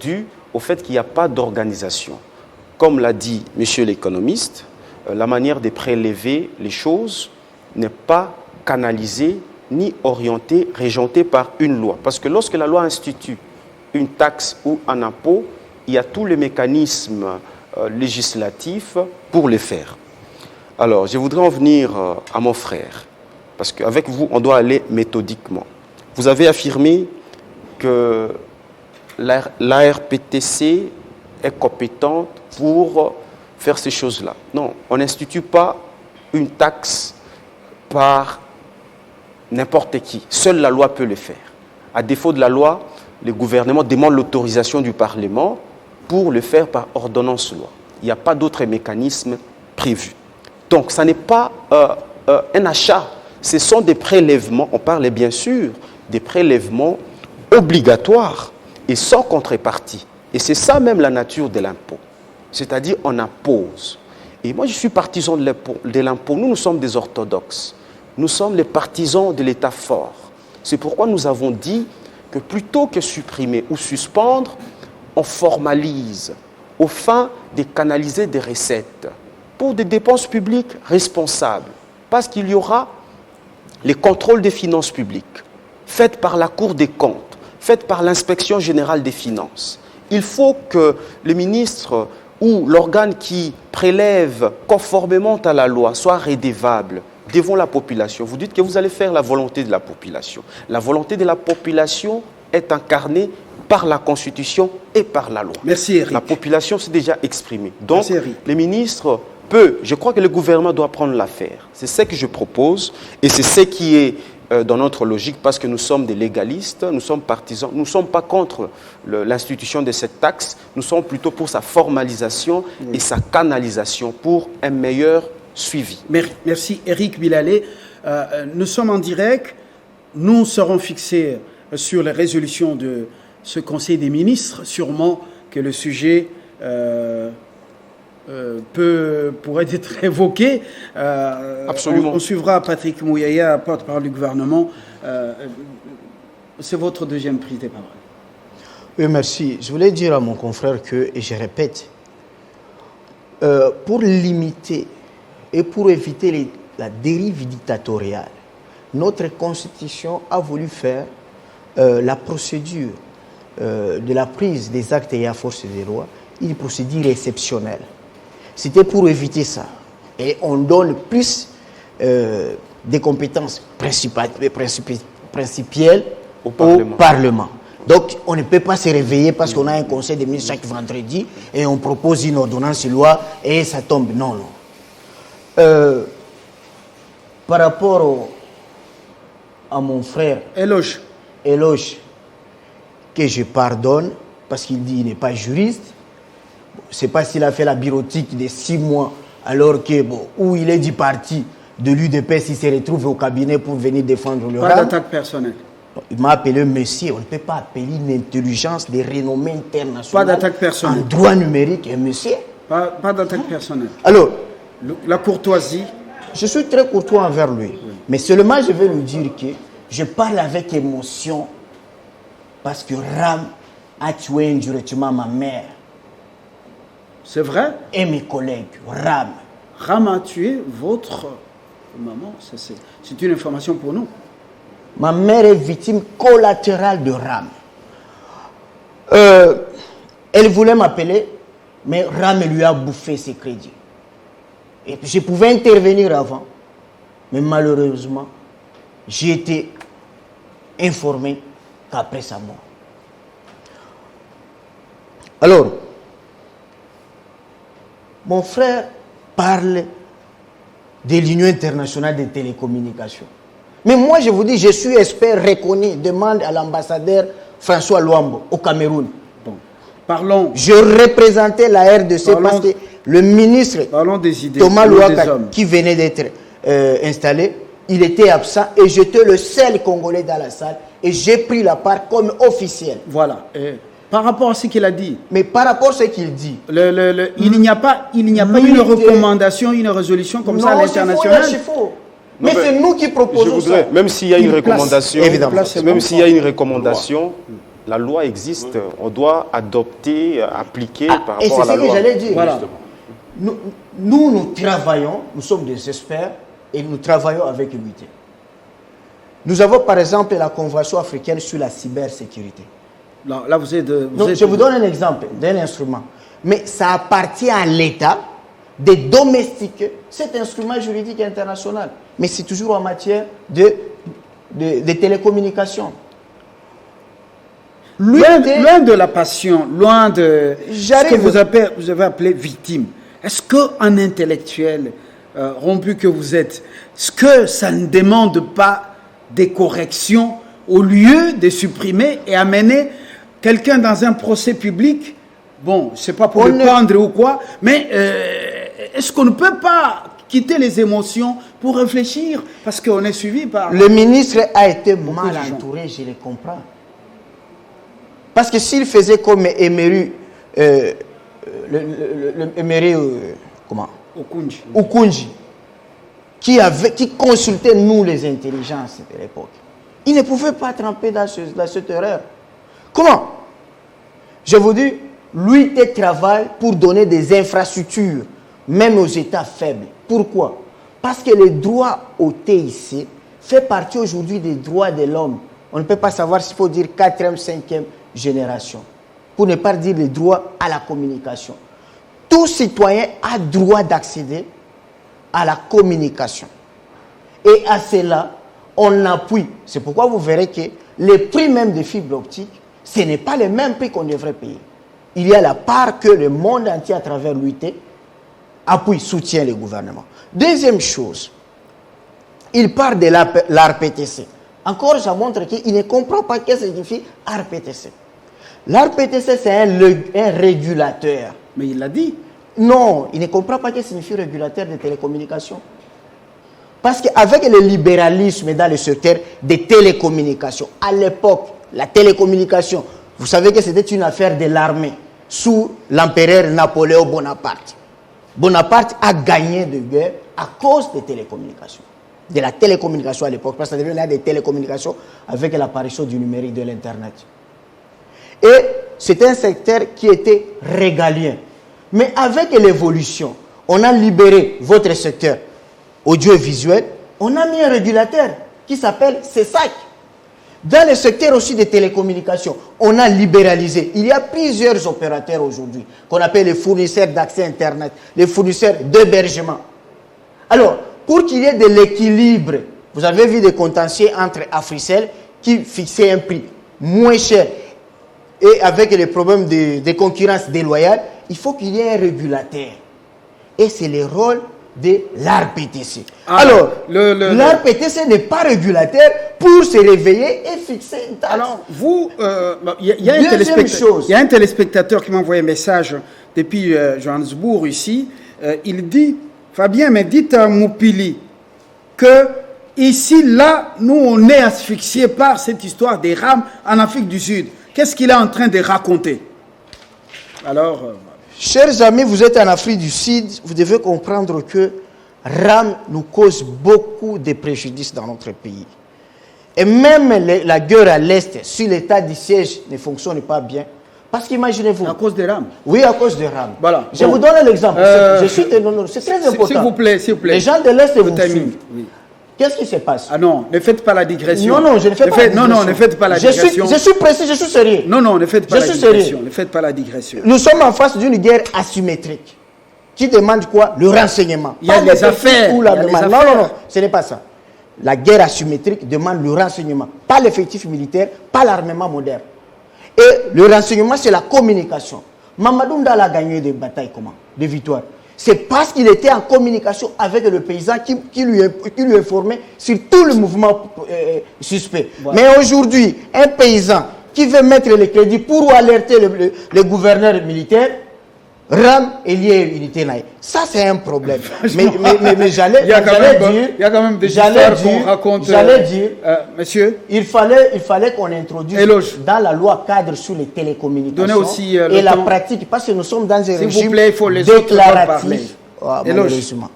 dues au fait qu'il n'y a pas d'organisation. Comme l'a dit M. l'économiste, la manière de prélever les choses n'est pas canalisée ni orientée, régentée par une loi. Parce que lorsque la loi institue une taxe ou un impôt, il y a tous les mécanismes législatifs pour le faire. Alors, je voudrais en venir à mon frère, parce qu'avec vous, on doit aller méthodiquement. Vous avez affirmé que l'ARPTC est compétente pour faire ces choses-là. Non, on n'institue pas une taxe par n'importe qui. Seule la loi peut le faire. À défaut de la loi, le gouvernement demande l'autorisation du Parlement pour le faire par ordonnance loi. Il n'y a pas d'autre mécanisme prévu. Donc, ça n'est pas un achat. Ce sont des prélèvements, on parle bien sûr des prélèvements obligatoires et sans contrepartie. Et c'est ça même la nature de l'impôt. C'est-à-dire, on impose. Et moi, je suis partisan de l'impôt. Nous sommes des orthodoxes. Nous sommes les partisans de l'État fort. C'est pourquoi nous avons dit que plutôt que supprimer ou suspendre, on formalise aux fins de canaliser des recettes pour des dépenses publiques responsables. Parce qu'il y aura les contrôles des finances publiques, faits par la Cour des comptes, faits par l'Inspection générale des finances. Il faut que le ministre ou l'organe qui prélève conformément à la loi soit redevable devant la population. Vous dites que vous allez faire la volonté de la population. La volonté de la population est incarnée par la Constitution et par la loi. Merci Eric. La population s'est déjà exprimée. Donc, le ministre peut, je crois que le gouvernement doit prendre l'affaire. C'est ce que je propose et c'est ce qui est dans notre logique parce que nous sommes des légalistes, nous sommes partisans, nous ne sommes pas contre l'institution de cette taxe, nous sommes plutôt pour sa formalisation et sa canalisation pour un meilleur suivi. Merci Eric Bilalé. Nous sommes en direct, nous serons fixés sur les résolutions de ce Conseil des ministres, sûrement que le sujet pourrait être évoqué. Absolument. On suivra Patrick Mouyaya, porte-parole du gouvernement. C'est votre deuxième prise de parole. Oui, merci. Je voulais dire à mon confrère que, et je répète, pour limiter et pour éviter la dérive dictatoriale, notre Constitution a voulu faire la procédure de la prise des actes ayant force des lois une procédure exceptionnelle. C'était pour éviter ça. Et on donne plus des compétences principielles au Parlement. Donc, on ne peut pas se réveiller parce qu'on a un conseil des ministres chaque vendredi et on propose une ordonnance de loi et ça tombe. Non, non. Par rapport à mon frère Éloge, que je pardonne parce qu'il dit qu'il n'est pas juriste. Je ne sais pas s'il a fait la bureautique de 6 mois alors que, où il est du parti de l'UDP, s'il se retrouve au cabinet pour venir défendre le RAM. Pas d'attaque personnelle. Il m'a appelé monsieur. On ne peut pas appeler une intelligence de renommée internationale. Pas d'attaque personnelle. En droit numérique, un monsieur. Pas d'attaque personnelle. Alors, la courtoisie. Je suis très courtois envers lui. Mais seulement, je vais lui dire que je parle avec émotion parce que RAM a tué indirectement ma mère. C'est vrai? Et mes collègues. RAM. RAM a tué votre maman. C'est une information pour nous. Ma mère est victime collatérale de RAM. Elle voulait m'appeler, mais RAM lui a bouffé ses crédits. Et puis je pouvais intervenir avant, mais malheureusement, j'ai été informé qu'après sa mort. Alors, mon frère parle de l'Union internationale des télécommunications. Mais moi, je vous dis, je suis expert reconnu. Demande à l'ambassadeur François Luambo au Cameroun. Bon. Parlons. Je représentais la RDC parce que le ministre des idées, Thomas Louaka, qui venait d'être installé, il était absent et j'étais le seul Congolais dans la salle et j'ai pris la part comme officiel. Voilà. Par rapport à ce qu'il a dit. Mais par rapport à ce qu'il dit. Il n'y a pas une recommandation, une résolution comme ça à l'international. C'est faux. Mais c'est nous qui proposons ça. Même s'il y a une recommandation, la loi existe. On doit adopter, appliquer par rapport à la loi. Et c'est ce que j'allais dire. Voilà. Nous travaillons, nous sommes des experts et nous travaillons avec l'unité. Nous avons par exemple la Convention africaine sur la cybersécurité. Là, vous êtes... Je vous donne un exemple d'un instrument. Mais ça appartient à l'État de domestiquer cet instrument juridique international. Mais c'est toujours en matière de télécommunications. Loin de la passion, loin de ce que vous avez appelé victime. Est-ce qu'un intellectuel rompu que vous êtes, est-ce que ça ne demande pas des corrections au lieu de supprimer et amener quelqu'un dans un procès public? Bon, je ne sais pas pour le prendre ou quoi, mais est-ce qu'on ne peut pas quitter les émotions pour réfléchir? Parce qu'on est suivi par... Le ministre a été mal entouré, je le comprends. Parce que s'il faisait comme Emery, Okunji, qui consultait nous les intelligences de l'époque, il ne pouvait pas tremper dans cette erreur. Comment? Je vous dis, lui, il travaille pour donner des infrastructures, même aux États faibles. Pourquoi? Parce que le droit au TIC fait partie aujourd'hui des droits de l'homme. On ne peut pas savoir s'il faut dire 4e, 5e génération. Pour ne pas dire le droit à la communication. Tout citoyen a droit d'accéder à la communication. Et à cela, on appuie. C'est pourquoi vous verrez que les prix même des fibres optiques, ce n'est pas les mêmes prix qu'on devrait payer. Il y a la part que le monde entier, à travers l'UIT, appuie, soutient le gouvernement. Deuxième chose, il parle de l'ARPTC. Encore, ça montre qu'il ne comprend pas ce que signifie RPTC. L'RPTC, c'est un régulateur. Mais il l'a dit. Non, il ne comprend pas ce que signifie régulateur des télécommunications. Parce qu'avec le libéralisme dans le secteur des télécommunications, à l'époque, la télécommunication, vous savez que c'était une affaire de l'armée sous l'empereur Napoléon Bonaparte. Bonaparte a gagné de guerre à cause des télécommunications. De la télécommunication à l'époque, parce que ça devait des télécommunications avec l'apparition du numérique, de l'Internet. Et c'était un secteur qui était régalien. Mais avec l'évolution, on a libéré votre secteur audiovisuel, on a mis un régulateur qui s'appelle CESAC. Dans le secteur aussi des télécommunications, on a libéralisé. Il y a plusieurs opérateurs aujourd'hui qu'on appelle les fournisseurs d'accès Internet, les fournisseurs d'hébergement. Alors, pour qu'il y ait de l'équilibre, vous avez vu des contentieux entre Africell qui fixaient un prix moins cher et avec les problèmes de concurrence déloyale, il faut qu'il y ait un régulateur. Et c'est le rôle de l'RPTC. Alors, l'RPTC n'est pas régulateur pour se réveiller et fixer une taxe. Alors, vous, il y a un téléspectateur qui m'a envoyé un message depuis Johannesburg ici. Il dit, Fabien, mais dites à Moupili que ici, là, nous, on est asphyxiés par cette histoire des rames en Afrique du Sud. Qu'est-ce qu'il est en train de raconter? Alors... Chers amis, vous êtes en Afrique du Sud, vous devez comprendre que RAM nous cause beaucoup de préjudices dans notre pays. Et même la guerre à l'Est, si l'état du siège ne fonctionne pas bien, parce qu'imaginez-vous... À cause des RAM? Oui, à cause des RAM. Voilà. Je vous donne l'exemple. C'est très important. S'il vous plaît, s'il vous plaît. Les gens de l'Est vous suivent. Oui. Qu'est-ce qui se passe? Ah non, ne faites pas la digression. Non, je ne fais pas la digression. Non, ne faites pas la digression. Je suis précis, je suis sérieux. Non, ne faites pas la digression. Ne faites pas la digression. Nous sommes en face d'une guerre asymétrique qui demande quoi? Le renseignement. Il y a des affaires. Non, ce n'est pas ça. La guerre asymétrique demande le renseignement, pas l'effectif militaire, pas l'armement moderne. Et le renseignement, c'est la communication. Mamadou Ndal a gagné des batailles comment? Des victoires. C'est parce qu'il était en communication avec le paysan qui lui informait sur tout le mouvement suspect. Voilà. Mais aujourd'hui, un paysan qui veut mettre les crédits pour alerter le gouverneur militaire, RAM est lié à l'unité naïe. Ça, c'est un problème. Mais j'allais dire... Il y a quand même des histoires qu'on raconte. J'allais dire... monsieur, il fallait qu'on introduise dans la loi cadre sur les télécommunications. Donnez aussi et la pratique, parce que nous sommes dans un régime plaît, déclaratif. Malheureusement.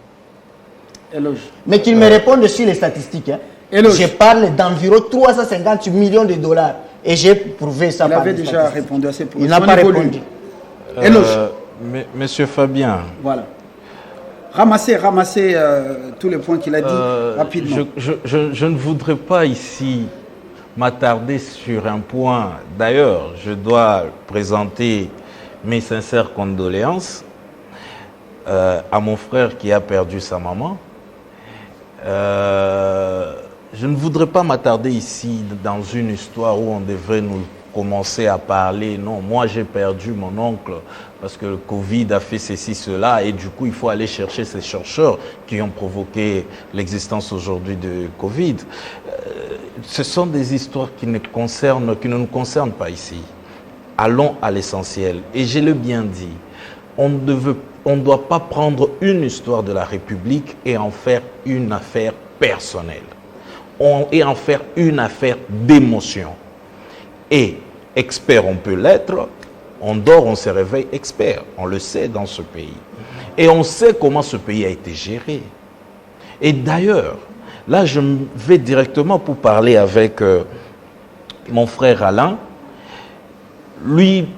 Mais qu'il me réponde sur les statistiques. Hein. Je parle d'environ 350 millions de dollars. Et j'ai prouvé ça. Il avait déjà répondu à ces problèmes. Il n'a pas répondu. Monsieur Fabien. Voilà. Ramassez tous les points qu'il a dit rapidement. Je ne voudrais pas ici m'attarder sur un point. D'ailleurs, je dois présenter mes sincères condoléances à mon frère qui a perdu sa maman. Je ne voudrais pas m'attarder ici dans une histoire où on devrait nous commencer à parler. Non, moi j'ai perdu mon oncle parce que le Covid a fait ceci, cela, et du coup il faut aller chercher ces chercheurs qui ont provoqué l'existence aujourd'hui de Covid. Ce sont des histoires qui ne nous concernent pas ici. Allons à l'essentiel. Et je l'ai bien dit, on ne doit pas prendre une histoire de la République et en faire une affaire personnelle. Et en faire une affaire d'émotion. Et expert, on peut l'être. On dort, on se réveille expert. On le sait dans ce pays. Et on sait comment ce pays a été géré. Et d'ailleurs, là, je vais directement pour parler avec mon frère Alain. Lui,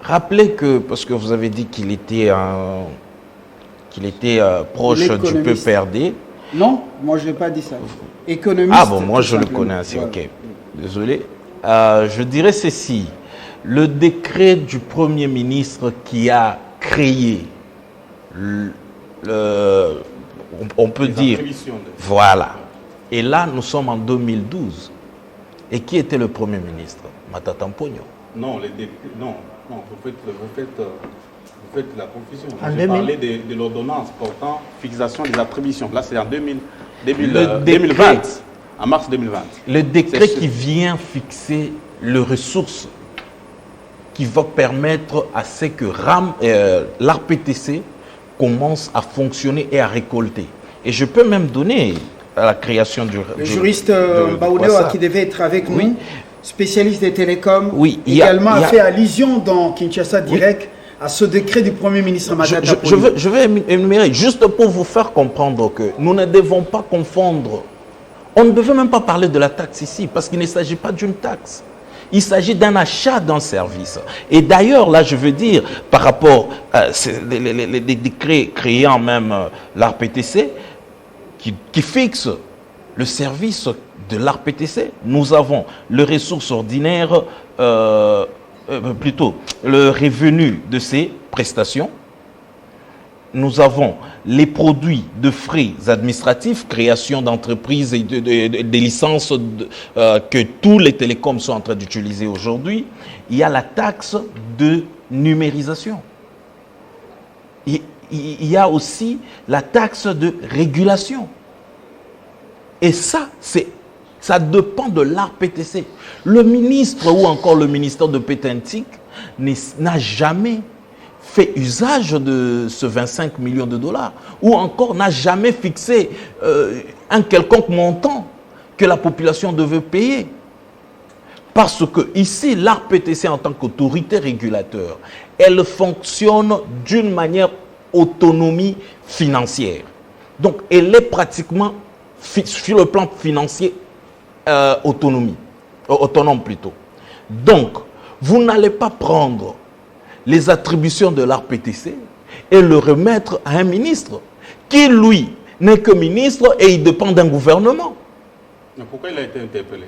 rappelez que, parce que vous avez dit qu'il était, proche du PPRD. Non, moi je n'ai pas dit ça. Économiste. Ah bon, moi je le connais ainsi, voilà. Ok. Désolé. Je dirais ceci. Le décret du Premier ministre qui a créé, on peut dire, voilà. Et là, nous sommes en 2012. Et qui était le Premier ministre? Matata Mponyo. Non, vous faites la confusion. J'ai parlé de l'ordonnance portant fixation des attributions. Là, c'est en 2020. en mars 2020. Le décret qui vient fixer les ressources qui va permettre à ce que l'ARPTC commence à fonctionner et à récolter. Et je peux même donner à la création du... Le juriste Baouneo, qui devait être avec nous, spécialiste des télécoms, également a fait allusion dans Kinshasa Direct à ce décret du Premier ministre Matata Ponyo. Je vais énumérer, juste pour vous faire comprendre que nous ne devons pas confondre. On ne devait même pas parler de la taxe ici, parce qu'il ne s'agit pas d'une taxe. Il s'agit d'un achat d'un service. Et d'ailleurs, là, je veux dire, par rapport à les décrets créant même l'ARPTC, qui fixent le service de l'ARPTC, nous avons les ressources ordinaires, plutôt le revenu de ces prestations. Nous avons les produits de frais administratifs, création d'entreprises et des licences que tous les télécoms sont en train d'utiliser aujourd'hui. Il y a la taxe de numérisation. Il y a aussi la taxe de régulation. Et ça dépend de l'ARPTC. Le ministre ou encore le ministère de Pétentique n'a jamais fait usage de ce 25 millions de dollars ou encore n'a jamais fixé un quelconque montant que la population devait payer. Parce que ici, l'ARPTC en tant qu'autorité régulateur, elle fonctionne d'une manière autonomie financière. Donc, elle est pratiquement sur le plan financier autonome plutôt. Donc, vous n'allez pas prendre les attributions de l'ARPTC et le remettre à un ministre qui, lui, n'est que ministre et il dépend d'un gouvernement. Mais pourquoi il a été interpellé?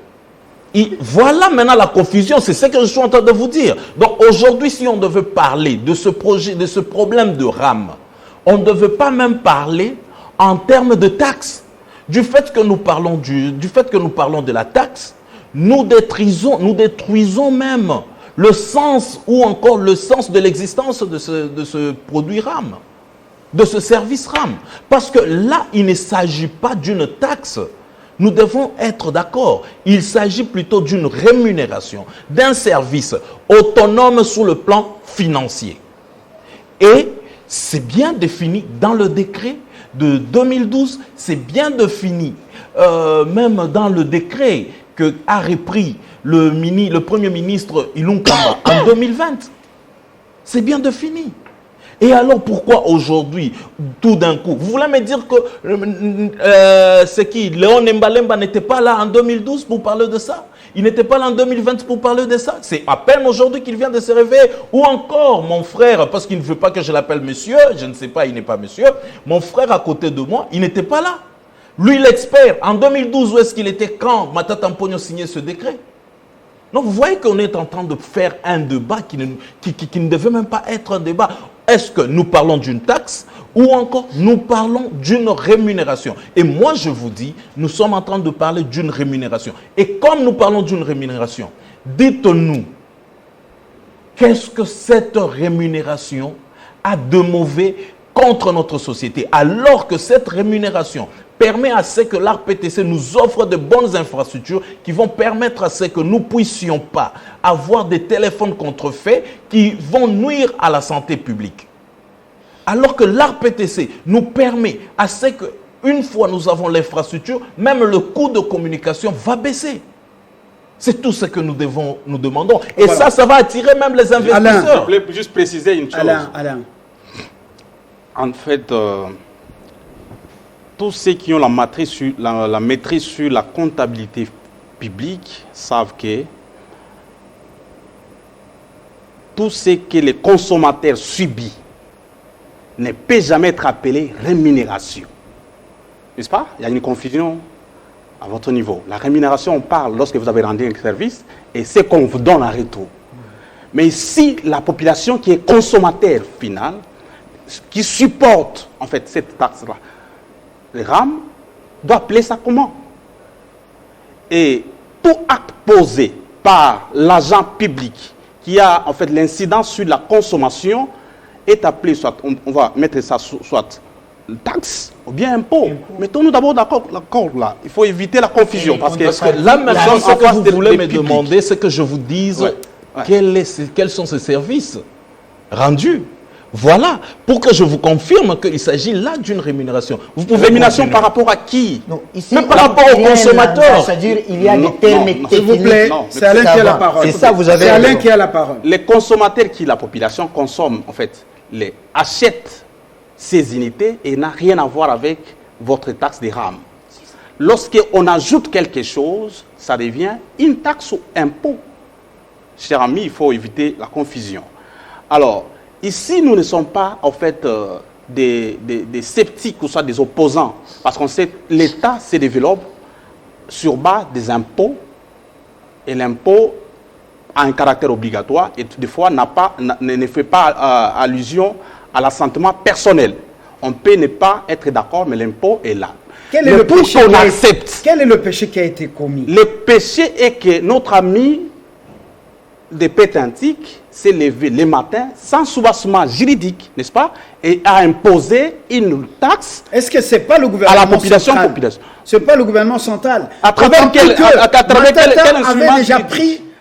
Et voilà maintenant la confusion, c'est ce que je suis en train de vous dire. Donc aujourd'hui, si on devait parler de ce projet, de ce problème de RAM, on ne devait pas même parler en termes de taxes. Du fait que nous parlons de la taxe, nous détruisons même le sens ou encore le sens de l'existence de ce produit RAM, de ce service RAM. Parce que là, il ne s'agit pas d'une taxe. Nous devons être d'accord. Il s'agit plutôt d'une rémunération, d'un service autonome sur le plan financier. Et c'est bien défini dans le décret de 2012, c'est bien défini même dans le décret que a repris le Premier ministre Ilunga Kamba en 2020. C'est bien défini. Et alors pourquoi aujourd'hui, tout d'un coup, vous voulez me dire que c'est qui, Léon Mbalemba n'était pas là en 2012 pour parler de ça? Il n'était pas là en 2020 pour parler de ça? C'est à peine aujourd'hui qu'il vient de se réveiller. Ou encore mon frère, parce qu'il ne veut pas que je l'appelle monsieur, je ne sais pas, il n'est pas monsieur, mon frère à côté de moi, il n'était pas là. Lui l'expert, en 2012, où est-ce qu'il était quand Matata Ponyo signait ce décret? Donc vous voyez qu'on est en train de faire un débat qui ne devait même pas être un débat. Est-ce que nous parlons d'une taxe ou encore nous parlons d'une rémunération? Et moi je vous dis, nous sommes en train de parler d'une rémunération. Et comme nous parlons d'une rémunération, dites-nous, qu'est-ce que cette rémunération a de mauvais contre notre société, alors que cette rémunération permet à ce que l'ARPTC nous offre de bonnes infrastructures qui vont permettre à ce que nous ne puissions pas avoir des téléphones contrefaits qui vont nuire à la santé publique. Alors que l'ARPTC nous permet à ce que, une fois nous avons l'infrastructure, même le coût de communication va baisser. C'est tout ce que nous demandons. Et voilà. Ça va attirer même les investisseurs. Alain, je voulais juste préciser une chose. Alain. En fait, tous ceux qui ont la maîtrise sur la comptabilité publique savent que tout ce que les consommateurs subissent ne peut jamais être appelé rémunération. N'est-ce pas? Il y a une confusion à votre niveau. La rémunération, on parle lorsque vous avez rendu un service et c'est qu'on vous donne en retour. Mais ici, la population qui est consommateur final, qui supporte en fait cette taxe-là, le RAM, doit appeler ça comment? Et tout acte posé par l'agent public qui a en fait l'incidence sur la consommation est appelé soit, on va mettre ça soit taxe ou bien impôt. Mettons-nous d'abord d'accord là. Il faut éviter la confusion. Parce que là, maintenant, ce que vous voulez me publics. demander, c'est que je vous dise quels sont ces services rendus. Voilà, pour que je vous confirme qu'il s'agit là d'une rémunération. Vous pouvez rémunération par rapport à qui? Non, ici, même par rapport aux consommateurs. C'est-à-dire il y a des termes techniques. S'il vous plaît, c'est Alain qui a la parole. Et ça, vous avez c'est Alain raison. qui a la parole. Les consommateurs qui, la population, consomme, en fait, achètent ces unités et n'a rien à voir avec votre taxe des rames. Lorsqu'on ajoute quelque chose, ça devient une taxe ou impôt. Chers amis, il faut éviter la confusion. Alors, ici, nous ne sommes pas, en fait, des sceptiques ou soit des opposants. Parce qu'on sait que l'État se développe sur base des impôts. Et l'impôt a un caractère obligatoire et des fois ne fait pas allusion à l'assentiment personnel. On peut ne pas être d'accord, mais l'impôt est là. Quel est le péché qu'on accepte? Quel est le péché qui a été commis? Le péché est que notre ami des Pétantiques s'est levé le matin sans soubassement juridique, n'est-ce pas, et a imposé une taxe. Est-ce que c'est pas le gouvernement à la population central? C'est pas le gouvernement central. À travers quel instrument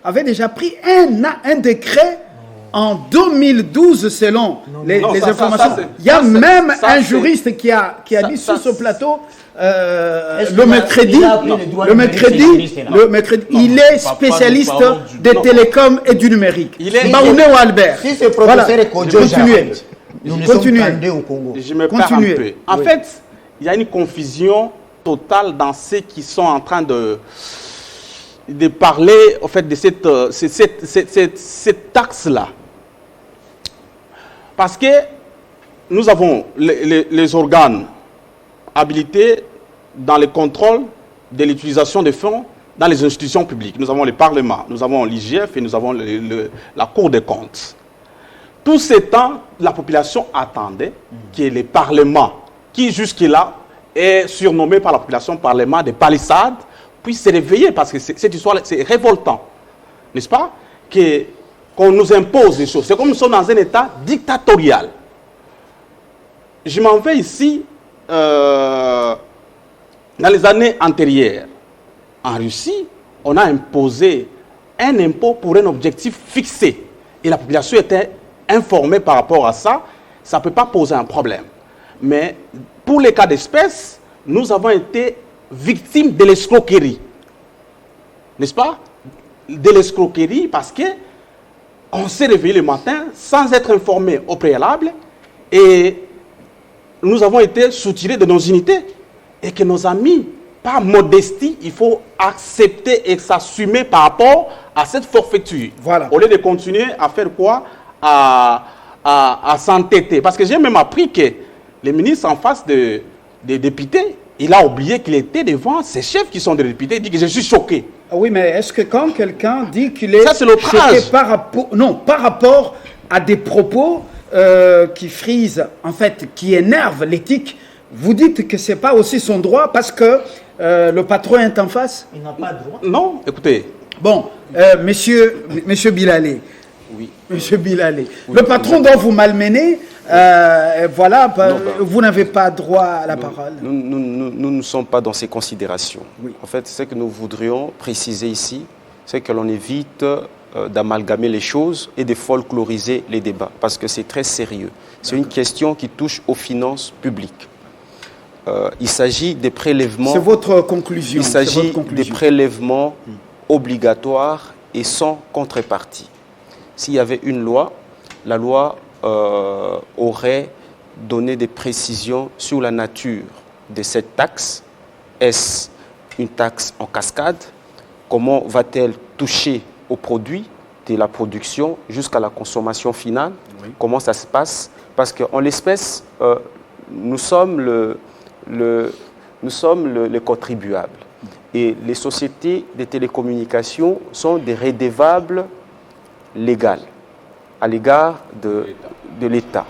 avait déjà pris un décret en 2012 selon les informations. Il y a même un juriste qui a dit sur ce plateau le mercredi, il est spécialiste des télécoms et du numérique. Baoulé ou Albert. Si ce professeur est Kodjo, nous ne sommes candidats au Congo. Je me perds un peu. En fait, il y a une confusion totale dans ceux qui sont en train de parler en fait, de cette taxe-là. Parce que nous avons les organes habilités dans le contrôle de l'utilisation des fonds dans les institutions publiques. Nous avons le Parlement, nous avons l'IGF et nous avons la Cour des comptes. Tout ce temps, la population attendait que le Parlement, qui jusque-là est surnommé par la population Parlement des palissades, puisse se réveiller, parce que cette histoire, c'est révoltant, n'est-ce pas, qu'on nous impose des choses. C'est comme nous sommes dans un État dictatorial. Je m'en vais ici, dans les années antérieures, en Russie, on a imposé un impôt pour un objectif fixé. Et la population était informée par rapport à ça. Ça ne peut pas poser un problème. Mais pour les cas d'espèce, nous avons été victimes de l'escroquerie. N'est-ce pas? De l'escroquerie parce que on s'est réveillé le matin sans être informé au préalable et nous avons été soutirés de nos unités. Et que nos amis, par modestie, il faut accepter et s'assumer par rapport à cette forfaiture. Voilà. Au lieu de continuer à faire quoi? À s'entêter. Parce que j'ai même appris que le ministre en face des députés, il a oublié qu'il était devant ses chefs qui sont des députés. Il dit que je suis choqué. Oui, mais est-ce que quand quelqu'un dit qu'il est choqué par rapport à des propos qui frisent, en fait, qui énervent l'éthique, vous dites que ce n'est pas aussi son droit parce que le patron est en face? Il n'a pas de droit. Non, écoutez. Bon, monsieur Bilalé. Oui. Monsieur Bilalé. Oui, le patron dont vous malmenez, voilà, non, vous n'avez pas droit à la parole. Nous ne sommes pas dans ces considérations. Oui. En fait, ce que nous voudrions préciser ici, c'est que l'on évite d'amalgamer les choses et de folkloriser les débats, parce que c'est très sérieux. C'est une question qui touche aux finances publiques. Il s'agit des prélèvements. C'est votre conclusion. Il s'agit des prélèvements obligatoires et sans contrepartie. S'il y avait une loi, la loi aurait donné des précisions sur la nature de cette taxe. Est-ce une taxe en cascade? Comment va-t-elle toucher aux produits de la production jusqu'à la consommation finale? Oui. Comment ça se passe? Parce qu'en l'espèce, nous sommes les contribuables. Et les sociétés de télécommunications sont des redevables légales à l'égard de l'État.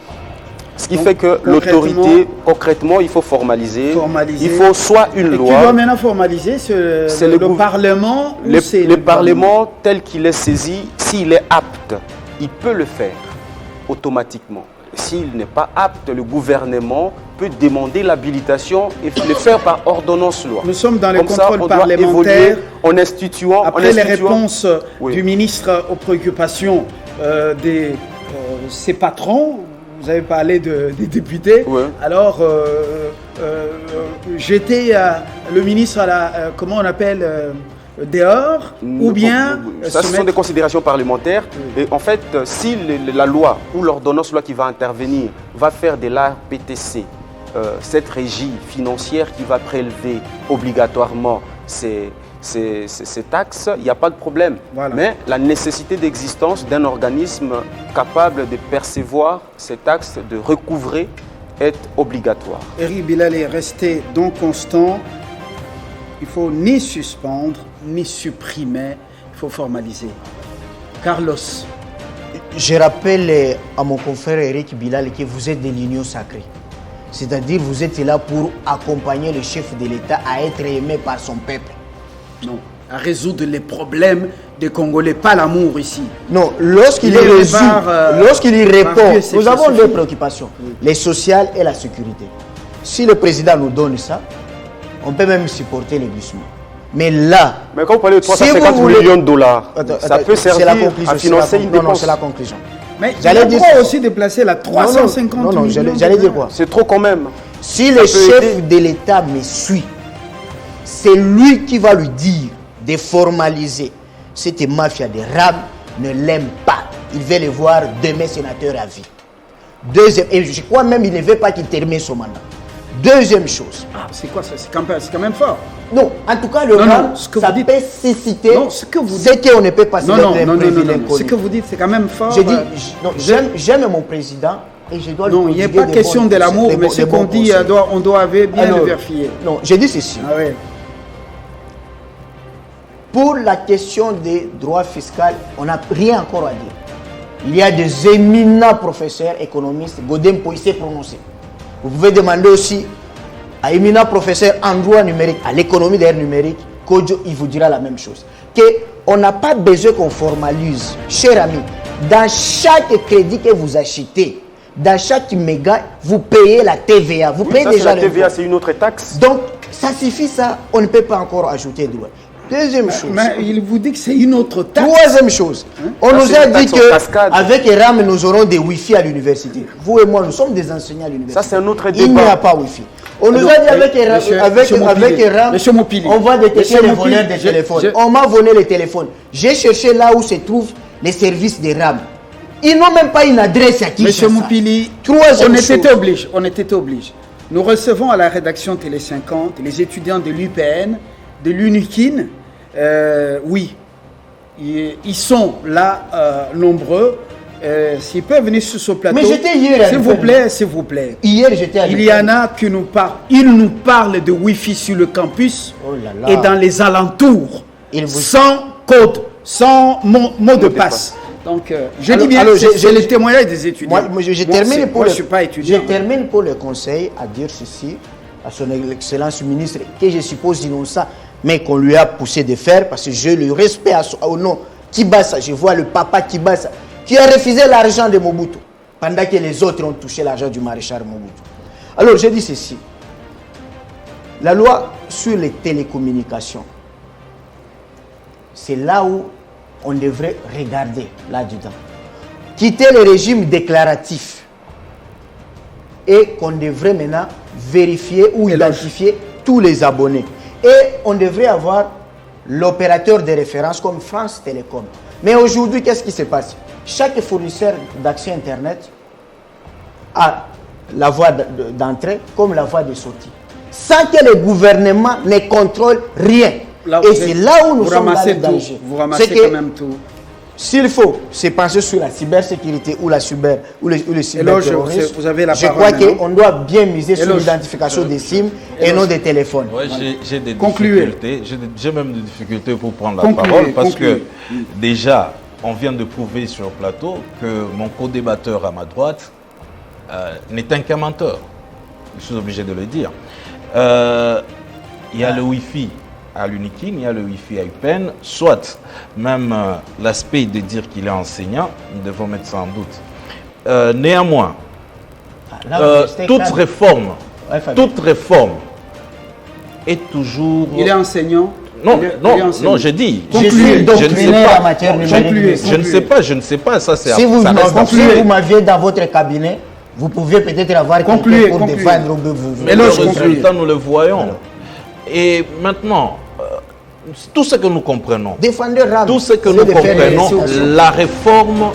Ce qui fait que l'autorité, concrètement, il faut formaliser. Il faut soit une loi. Qui doit maintenant formaliser? C'est le Parlement ou c'est le Parlement tel qu'il est saisi, s'il est apte, il peut le faire automatiquement. S'il n'est pas apte, le gouvernement peut demander l'habilitation et le faire par ordonnance loi. Nous sommes dans le Comme ça, contrôle on doit parlementaire. évoluer en instituant... Après les réponses Oui. du ministre aux préoccupations de ses patrons, vous avez parlé des députés. Oui. Alors, j'étais le ministre à la, comment on appelle, dehors, ou bien... Ça, ce sont des considérations parlementaires. Et en fait, si la loi ou l'ordonnance loi qui va intervenir va faire de l'ARPTC cette régie financière qui va prélever obligatoirement ces taxes, il n'y a pas de problème. Voilà. Mais la nécessité d'existence d'un organisme capable de percevoir ces taxes, de recouvrer, est obligatoire. Éric Bilal est resté donc constant. Il ne faut ni suspendre, ni supprimer, il faut formaliser. Carlos. Je rappelle à mon confrère Éric Bilal que vous êtes de l'union sacrée. C'est-à-dire vous êtes là pour accompagner le chef de l'État à être aimé par son peuple. Non, à résoudre les problèmes des Congolais, pas l'amour ici. Non, lorsqu'il Les y résout, lorsqu'il y répond, par Dieu, c'est nous avons philosophie. deux préoccupations, les sociales et la sécurité. Si le président nous donne ça, on peut même supporter les glissements. Mais là, Mais quand vous parlez de si 350 vous voulez- millions de dollars, Attends, ça attends, peut c'est servir la conclusion, à financer une non, non, dépense. c'est la conclusion. Mais il J'allais a dire- droit aussi de placer la 350 non, non, millions. j'allais dire quoi? C'est trop quand même. Si Ça le peut chef aider. de l'État me suit, c'est lui qui va lui dire de formaliser cette mafia de RAM ne l'aime pas. Il veut le voir demain sénateur à vie. Deuxième, et je crois même qu'il ne veut pas qu'il termine son mandat. Deuxième chose. Ah, c'est quoi ça? C'est quand même fort. Non, en tout cas, le Non, RAM, non, ce que ça vous dites- peut susciter Non, ce que vous ce qu'on ne peut pas se Non, mettre non, un non, non, non, privilège non. Ce inconnu. que vous dites, c'est quand même fort. J'ai dit, euh, j'aime mon président et je dois Non, lui il n'y a prodiguer pas des question bonnes de l'amour, conseils, mais des ce bons qu'on dit, conseils. on doit bien Alors, le vérifier. Non, j'ai dit ceci. Ah ouais. Pour la question des droits fiscaux, on n'a rien encore à dire. Il y a des éminents professeurs économistes, Godin Poy s'est prononcé. Vous pouvez demander aussi à éminent professeur en droit numérique, à l'économie d'air numérique, Kodjo, il vous dira la même chose. On n'a pas besoin qu'on formalise. Cher ami, dans chaque crédit que vous achetez, dans chaque méga, vous payez la TVA. Vous payez Ça, déjà la TVA, l'impôt. c'est une autre taxe. Donc, ça suffit ça. On ne peut pas encore ajouter de droits. Deuxième chose. Mais il vous dit que c'est une autre taxe. Troisième chose, on Ça, nous c'est a une dit taxe en cascade. qu'avec RAM, nous aurons des Wi-Fi à l'université. Vous et moi, nous sommes des enseignants à l'université. Ça, c'est un autre Il n'y débat. a pas Wi-Fi. On nous Non, a dit monsieur avec Mopili, RAM, monsieur Mopili, on va détecter monsieur les Mopili, voleurs des téléphones. je- On m'a volé les téléphones. J'ai cherché là où se trouvent les services de RAM. Ils n'ont même pas une adresse à qui Monsieur chercher ça. Moupili, Troisième on chose. était obligé. Nous recevons à la rédaction Télé 50 les étudiants de l'UPN, de l'UNIKIN. Oui, ils sont là nombreux. S'ils peuvent venir sur ce plateau. Mais j'étais hier à S'il vous l'UPN. plaît, s'il vous plaît. Hier, j'étais à Il y en a qui nous parlent. Ils nous parlent de Wi-Fi sur le campus Oh là là. et dans les alentours, Ils vous- sans code, sans mot de passe. Donc, je dis bien, c'est le témoignage des étudiants. Moi, je termine pour moi, le, je suis pas étudiant. Je termine pour le conseil à dire ceci à son excellence ministre, que je suppose innocent, mais qu'on lui a poussé de faire, parce que je le respecte au nom Kibasa. Je vois le papa Kibasa qui a refusé l'argent de Mobutu, pendant que les autres ont touché l'argent du maréchal Mobutu. Alors, je dis ceci. La loi sur les télécommunications, c'est là où on devrait regarder là-dedans. Quitter le régime déclaratif et qu'on devrait maintenant vérifier ou identifier tous les abonnés. Et on devrait avoir l'opérateur de référence comme France Télécom. Mais aujourd'hui, qu'est-ce qui se passe? Chaque fournisseur d'accès Internet a la voie d'entrée comme la voie de sortie, sans que le gouvernement ne contrôle rien. Là, Et c'est là où nous vous sommes dans ramassez le tout. danger. Vous ramassez C'est que quand même tout. s'il faut se pencher sur la cybersécurité ou le cyberterrorisme, vous avez la je parole crois maintenant. qu'on doit bien miser sur Eloge. l'identification des SIM et non des téléphones. Ouais, j'ai des Concluez. difficultés. J'ai même des difficultés pour prendre la Concluez, parole parce concluez. que déjà, on vient de prouver sur le plateau que mon co-débatteur à ma droite n'est qu'un menteur. Je suis obligé de le dire. Il y a le Wi-Fi à l'Unikin, il y a le Wi-Fi à UPN, soit même l'aspect de dire qu'il est enseignant, nous devons mettre ça en doute. Néanmoins, Là, vous restez toute calme. réforme Ouais, Fabien. toute réforme est toujours... Il est enseignant. Non, Il est non, enseignant. non, j'ai dit. Je suis Je ne sais doctrinaire pas. en matière numérique. Concluez. Je ne sais pas, ça c'est... Si vous, ça reste à si voir. vous m'aviez dans votre cabinet, vous pouvez peut-être avoir Concluez, quelqu'un pour concluez. défendre vous. Mais là, le je conclue. résultat, nous le voyons. Et maintenant, tout ce que nous comprenons, Défendez RAM. tout ce que c'est nous de faire des comprenons, récits. la réforme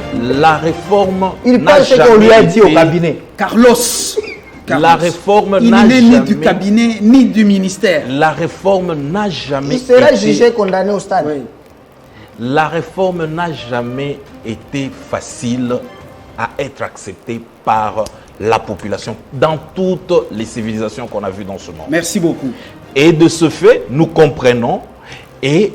Il n'a pense ce qu'on lui a jamais dit au été- cabinet. Carlos. La réforme Il n'a n'est ni du jamais- cabinet ni du ministère. La réforme n'a jamais Il sera été- jugé, condamné au stade. Oui. La réforme n'a jamais été facile à être acceptée par la population dans toutes les civilisations qu'on a vues dans ce monde. Merci beaucoup. Et de ce fait, nous comprenons et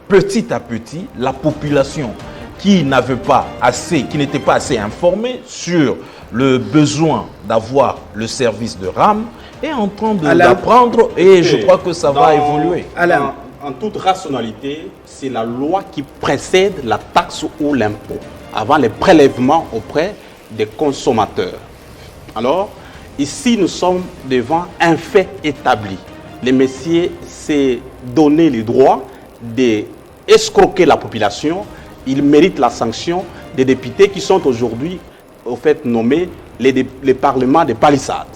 petit à petit, la population qui n'avait pas assez, qui n'était pas assez informée sur le besoin d'avoir le service de RAM est en train Alain. d'apprendre et je crois que ça va évoluer. Alain. En toute rationalité, c'est la loi qui précède la taxe ou l'impôt, avant les prélèvements auprès des consommateurs. Alors, ici, nous sommes devant un fait établi. Les messieurs s'est donné le droit d'escroquer la population. Ils méritent la sanction des députés qui sont aujourd'hui, au fait, nommés les parlements des palissades.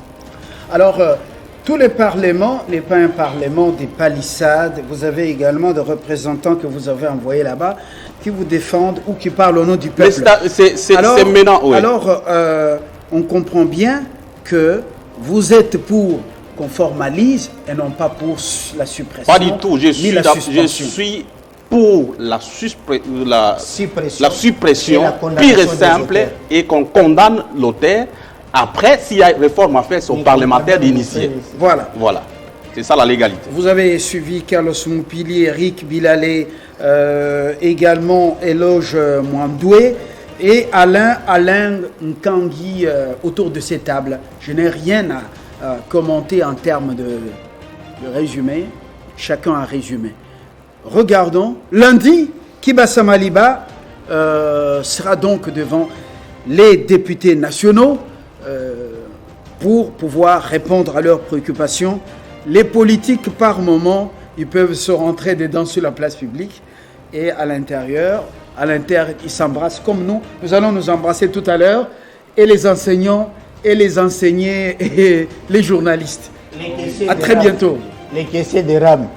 Alors, tous les parlements n'est pas un parlement des palissades. Vous avez également des représentants que vous avez envoyés là-bas qui vous défendent ou qui parlent au nom du Mais peuple. c'est maintenant, oui. Alors, on comprend bien que vous êtes pour qu'on formalise et non pas pour la suppression. Pas du tout. Je ni la suspension. suis pour la suppression Et la condamnation pure et des simple auteurs. et qu'on condamne l'auteur. Après, s'il y a une réforme à faire, c'est aux parlementaires d'initier. Voilà. Voilà. C'est ça la légalité. Vous avez suivi Carlos Moupili, Eric Bilalé, également Eloge Mwandoué et Alain Nkangui autour de ces tables. Je n'ai rien à commenter en termes de résumé. Chacun a résumé. Regardons. Lundi, Kibasa Maliba sera donc devant les députés nationaux pour pouvoir répondre à leurs préoccupations. Les politiques, par moment, ils peuvent se rentrer dedans sur la place publique et à l'intérieur, ils s'embrassent comme nous. Nous allons nous embrasser tout à l'heure, et les enseignants, et les enseignés, et les journalistes. À très bientôt. Les caissiers de RAM.